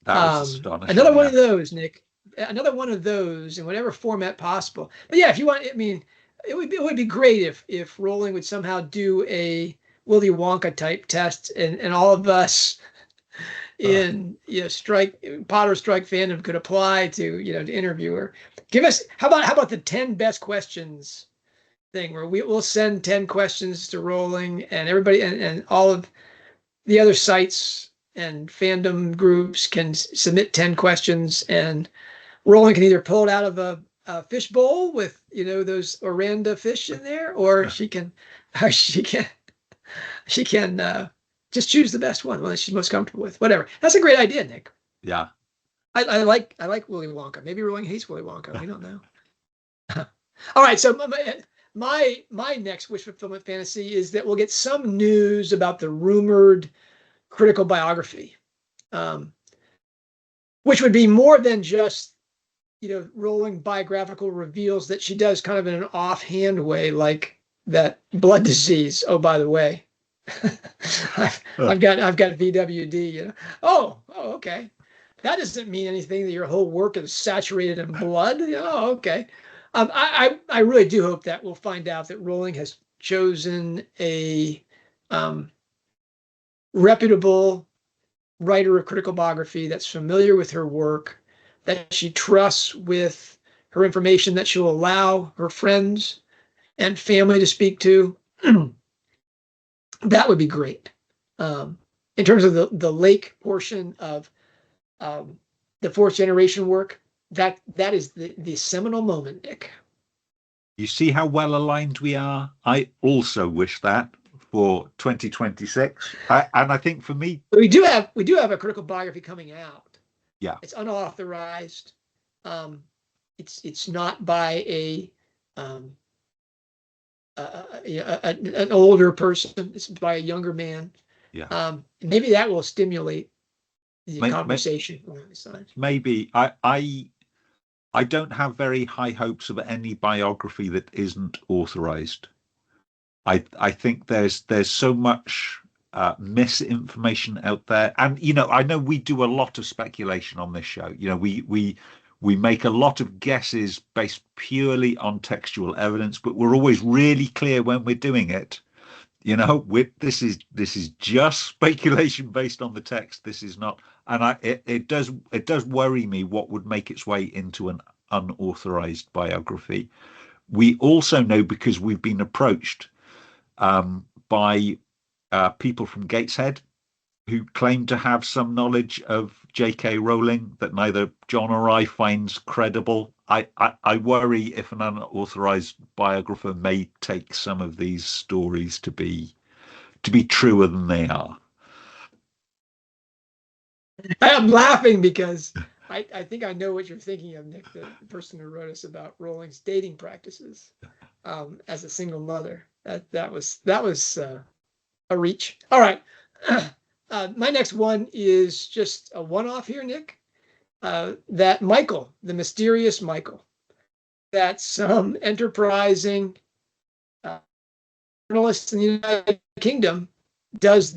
That was astonishing. Another one of those, Nick. Another one of those in whatever format possible. But yeah, if you want, I mean, it would be great if Rowling would somehow do a Willy Wonka type test, and all of us in Potter Strike fandom could apply to interview her. Give us how about the 10 best questions thing, where we'll send 10 questions to Rowling, and everybody and all of the other sites and fandom groups can submit 10 questions, and Rowling can either pull it out of a fish bowl with those Oranda fish in there, or she can just choose the best one she's most comfortable with. Whatever. That's a great idea, Nick. Yeah. I like Willy Wonka. Maybe Rowling hates Willy Wonka. We don't know. All right. So my next wish fulfillment fantasy is that we'll get some news about the rumored critical biography, which would be more than just Rowling biographical reveals that she does kind of in an offhand way, like that blood disease. Oh, by the way, I've got VWD. You know. Oh, okay. That doesn't mean anything that your whole work is saturated in blood. Oh, okay. I really do hope that we'll find out that Rowling has chosen a reputable writer of critical biography that's familiar with her work, that she trusts with her information, that she'll allow her friends and family to speak to. That would be great. In terms of the lake portion of the fourth generation work, that is the seminal moment, Nick. You see how well aligned we are? I also wish that for 2026. And I think for me, we do have a critical biography coming out. Yeah. It's unauthorized. It's not by an older person. It's by a younger man. Yeah. Maybe that will stimulate the conversation. Maybe I don't have very high hopes of any biography that isn't authorized. I think there's so much misinformation out there, and I know we do a lot of speculation on this show. We make a lot of guesses based purely on textual evidence, but we're always really clear when we're doing it. This is just speculation based on the text. This is not, and it does worry me what would make its way into an unauthorized biography. We also know, because we've been approached by people from Gateshead who claim to have some knowledge of J.K. Rowling that neither John or I finds credible. I worry if an unauthorized biographer may take some of these stories to be truer than they are. I'm laughing because I think I know what you're thinking of, Nick, the person who wrote us about Rowling's dating practices as a single mother. That was a reach. All right. My next one is just a one-off here, Nick. That Michael, the mysterious Michael, that some enterprising journalist in the United Kingdom does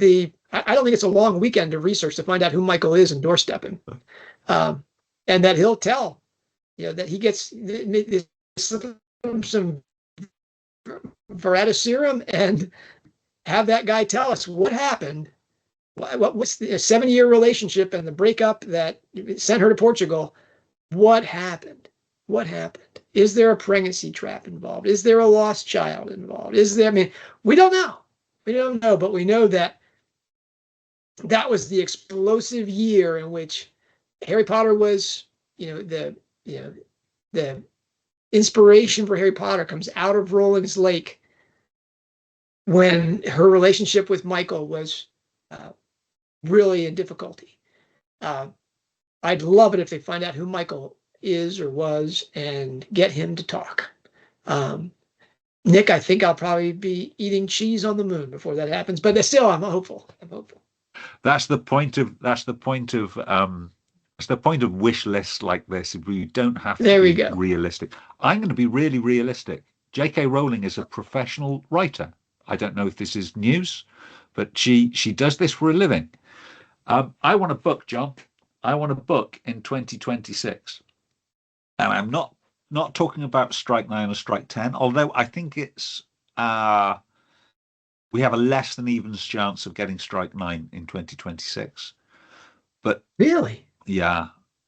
I don't think it's a long weekend of research to find out who Michael is and doorstep him. And that he'll tell, that he gets some Veritaserum and have that guy tell us what happened. What's the 7-year relationship and the breakup that sent her to Portugal? What happened? What happened? Is there a pregnancy trap involved? Is there a lost child involved? We don't know. We don't know, but we know that was the explosive year in which Harry Potter was, the inspiration for Harry Potter comes out of Rowling's Lake, when her relationship with Michael was really in difficulty. I'd love it if they find out who Michael is or was and get him to talk. Nick, I think I'll probably be eating cheese on the moon before that happens, but still, I'm hopeful. That's the point of wish lists like this. We don't have to be realistic. I'm going to be really realistic. J.K. Rowling is a professional writer. I don't know if this is news, but she does this for a living. I want a book, John. I want a book in 2026. And I'm not talking about Strike 9 or Strike 10, although I think it's we have a less than even chance of getting Strike 9 in 2026. But really, yeah,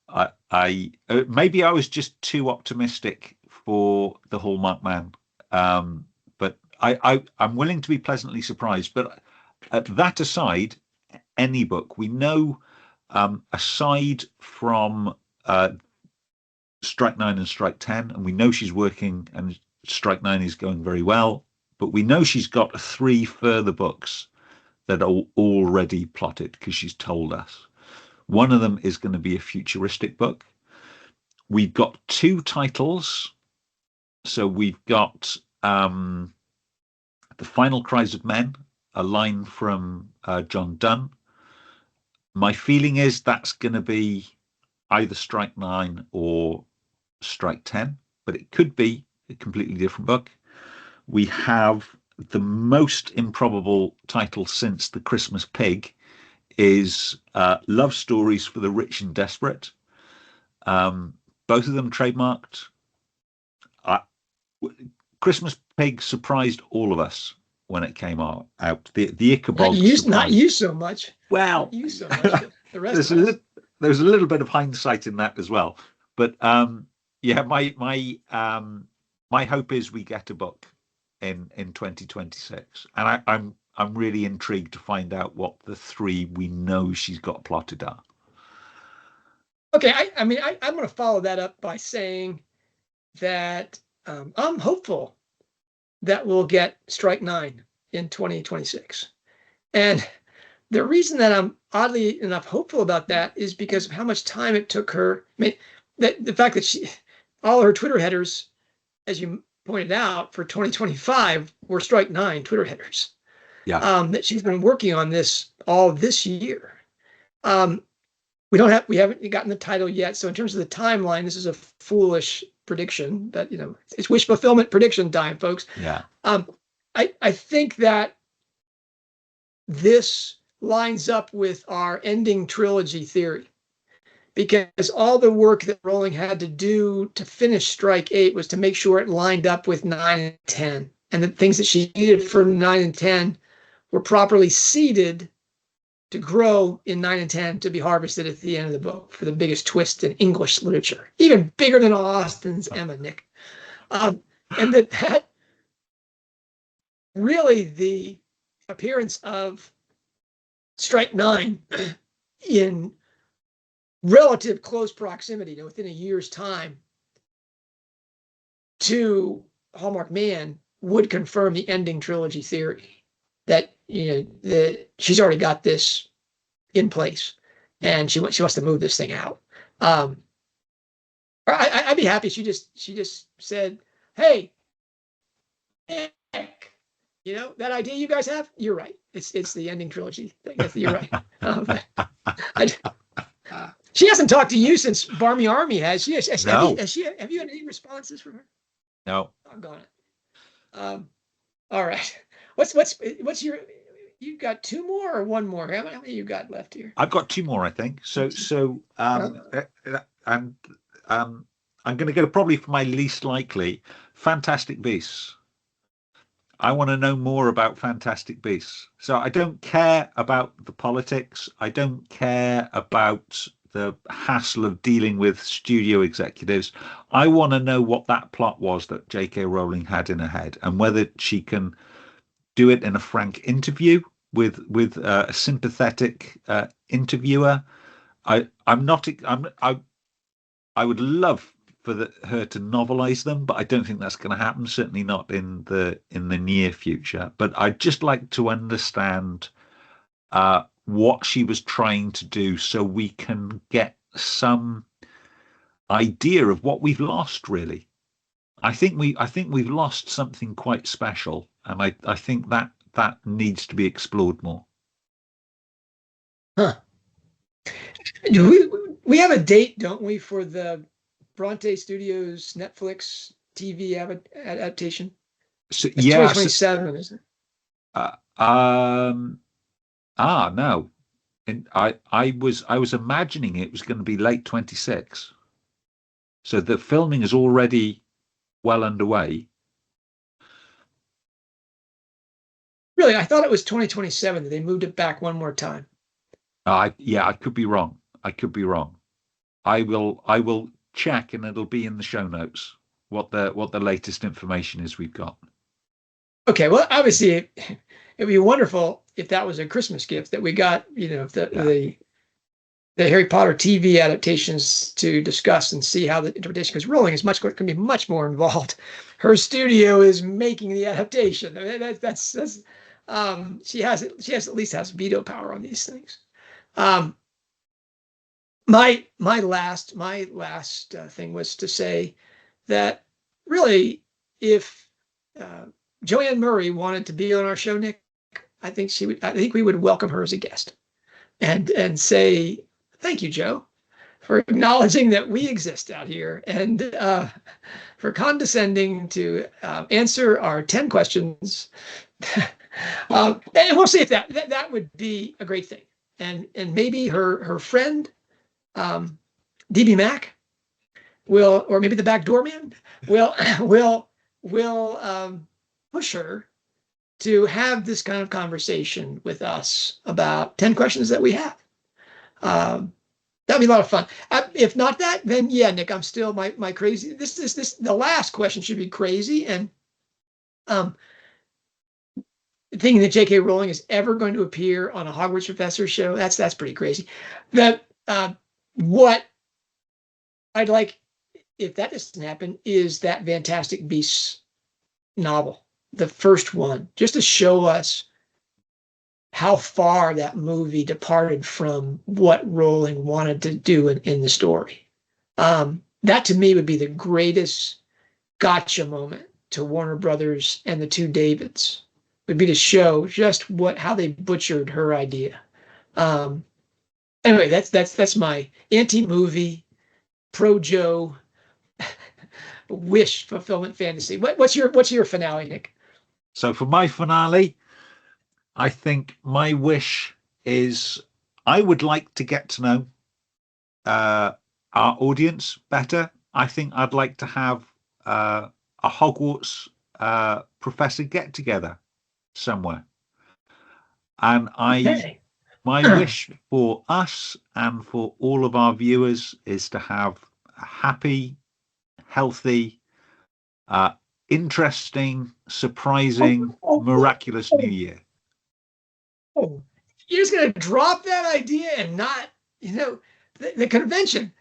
I maybe I was just too optimistic for the Hallmark Man. But I'm willing to be pleasantly surprised. But that aside, any book we know, aside from Strike 9 and Strike 10, and we know she's working, and Strike 9 is going very well, but we know she's got 3 further books that are already plotted because she's told us. One of them is going to be a futuristic book. We've got 2 titles. So we've got The Final Cries of Men, a line from John Donne. My feeling is that's going to be either Strike 9 or Strike 10, but it could be a completely different book. We have the most improbable title since The Christmas Pig is Love Stories for the Rich and Desperate. Both of them trademarked. I, Christmas Pig surprised all of us when it came out. The Ichabod not you so much. Well, not you so much. The rest there's a little bit of hindsight in that as well. But yeah, my hope is we get a book in 2026, and I'm really intrigued to find out what the three we know she's got plotted are. Okay, I'm going to follow that up by saying that I'm hopeful that we'll get Strike 9 in 2026. And the reason that I'm oddly enough hopeful about that is because of how much time it took her. I mean, the fact that all her Twitter headers, as you pointed out, for 2025 were Strike 9 Twitter headers. Yeah. That she's been working on this all this year. We haven't gotten the title yet. So in terms of the timeline, this is a foolish prediction, but it's wish fulfillment prediction time, folks. Yeah. I think that this lines up with our ending trilogy theory, because all the work that Rowling had to do to finish Strike 8 was to make sure it lined up with 9 and 10, and the things that she needed for 9 and 10 were properly seeded to grow in 9 and 10 to be harvested at the end of the book for the biggest twist in English literature, even bigger than Austen's Emma, Nick. And that really the appearance of Strike 9 in relative close proximity, within a year's time, to Hallmark Man would confirm the ending trilogy theory that she's already got this in place, and she wants to move this thing out. I'd be happy. She just said, "Hey, Nick, that idea you guys have. You're right. It's the ending trilogy thing. You're right." She hasn't talked to you since Barmy Army has. No. Have you had any responses from her? No. I'm gone. All right. What's your? You've got two more or one more? How many you got left here? I've got two more, I think. I'm going to go probably for my least likely, Fantastic Beasts. I want to know more about Fantastic Beasts. So I don't care about the politics. I don't care about the hassle of dealing with studio executives. I want to know what that plot was that J.K. Rowling had in her head, and whether she can do it in a frank interview with a sympathetic interviewer. I would love for her to novelize them, but I don't think that's going to happen. Certainly not in the near future. But I'd just like to understand what she was trying to do, so we can get some idea of what we've lost. Really, I think we've lost something quite special, and I think that needs to be explored more. Huh. We have a date, don't we, for the Bronte Studios Netflix TV adaptation? So, it's 2027, isn't it? No. And I was imagining it was going to be late 26. So the filming is already well underway. Really, I thought it was 2027. They moved it back one more time. I could be wrong. I will check, and it'll be in the show notes what the latest information is we've got. Okay, well, obviously it'd be wonderful if that was a Christmas gift that we got, the Harry Potter TV adaptations to discuss and see how the interpretation, because Rowling is going to be much more involved. Her studio is making the adaptation. That's she at least has veto power on these things. My last thing was to say that really, if Joanne Murray wanted to be on our show, Nick, I think we would welcome her as a guest, and say thank you, Joe, for acknowledging that we exist out here, and for condescending to answer our 10 questions. And we'll see if that would be a great thing. And maybe her friend, DB Mac, will, or maybe the backdoor man will push her to have this kind of conversation with us about 10 questions that we have. That'd be a lot of fun. If not that, then yeah, Nick, I'm still my crazy. This the last question should be crazy, and thinking that J.K. Rowling is ever going to appear on a Hogwarts Professor show, that's pretty crazy. That what I'd like, if that doesn't happen, is that Fantastic Beasts novel, the first one, just to show us how far that movie departed from what Rowling wanted to do in the story. That to me would be the greatest gotcha moment to Warner Brothers and the two Davids, would be to show just how they butchered her idea. Anyway, that's my anti-movie, pro-Joe wish fulfillment fantasy. What's your finale, Nick? So for my finale, I think my wish is I would like to get to know our audience better. I think I'd like to have a Hogwarts professor get together somewhere. And my wish for us and for all of our viewers is to have a happy, healthy, interesting, surprising, miraculous New Year. Oh, you're just going to drop that idea and not, the convention,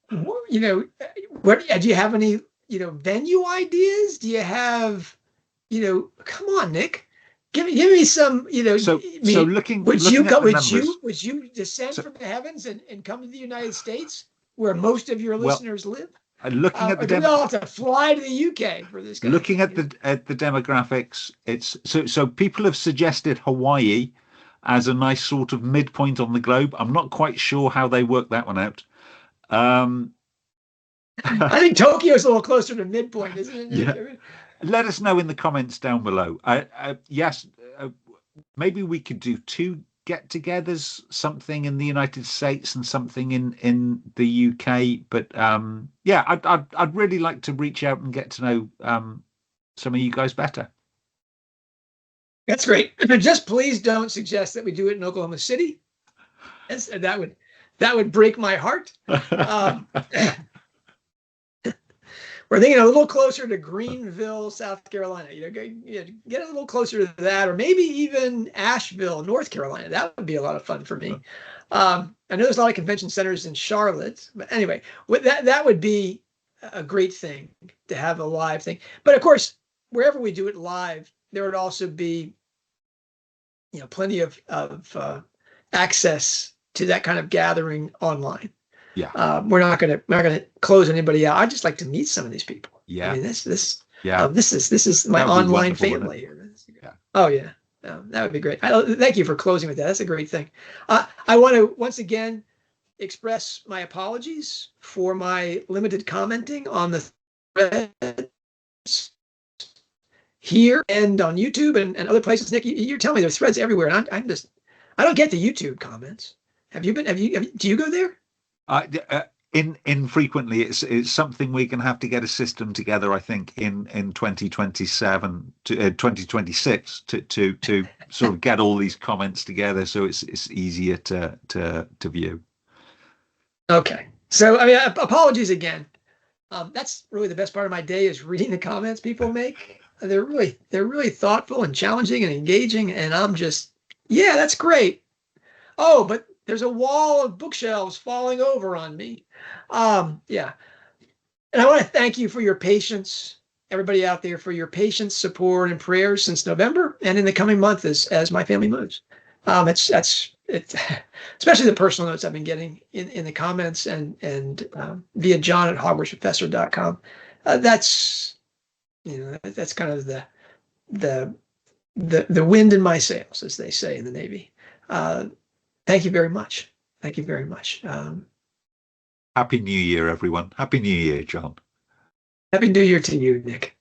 where do you have any, venue ideas? Do you have, come on, Nick, give me some, So would you descend from the heavens and come to the United States where most of your listeners live? Looking at the do we all have to fly to the UK for this? Looking at the demographics, it's so people have suggested Hawaii as a nice sort of midpoint on the globe. I'm not quite sure how they work that one out. I think Tokyo's a little closer to midpoint, isn't it? Yeah. Let us know in the comments down below. Yes, maybe we could do 2 get-togethers, something in the United States and something in the UK. But yeah, I'd really like to reach out and get to know some of you guys better. That's great. Just please don't suggest that we do it in Oklahoma City. That would break my heart. We're thinking a little closer to Greenville, South Carolina. Get a little closer to that, or maybe even Asheville, North Carolina. That would be a lot of fun for me. I know there's a lot of convention centers in Charlotte, but anyway, that would be a great thing to have a live thing. But of course, wherever we do it live, there would also be, plenty of access to that kind of gathering online. Yeah, we're not gonna close anybody out. I'd just like to meet some of these people. Yeah, I mean, this is my That would be online wonderful, family wouldn't here. Yeah. Oh yeah, that would be great. Thank you for closing with that. That's a great thing. I want to once again express my apologies for my limited commenting on the threads here and on YouTube and other places. Nick, you're telling me there's threads everywhere, and I don't get the YouTube comments. Do you go there? Infrequently, it's something we're going to have to get a system together. I think in 2027 to 2026 to sort of get all these comments together, so it's easier to view. Okay, so I mean, apologies again. That's really the best part of my day is reading the comments people make. They're really thoughtful and challenging and engaging, and I'm just, yeah, that's great. Oh, but there's a wall of bookshelves falling over on me. Yeah. And I want to thank you for your patience, everybody out there, for your patience, support, and prayers since November and in the coming month as my family moves. It's especially the personal notes I've been getting in the comments and via John at HogwartsProfessor.com. That's kind of the wind in my sails, as they say in the Navy. Thank you very much. Thank you very much. Happy New Year, everyone. Happy New Year, John. Happy New Year to you, Nick.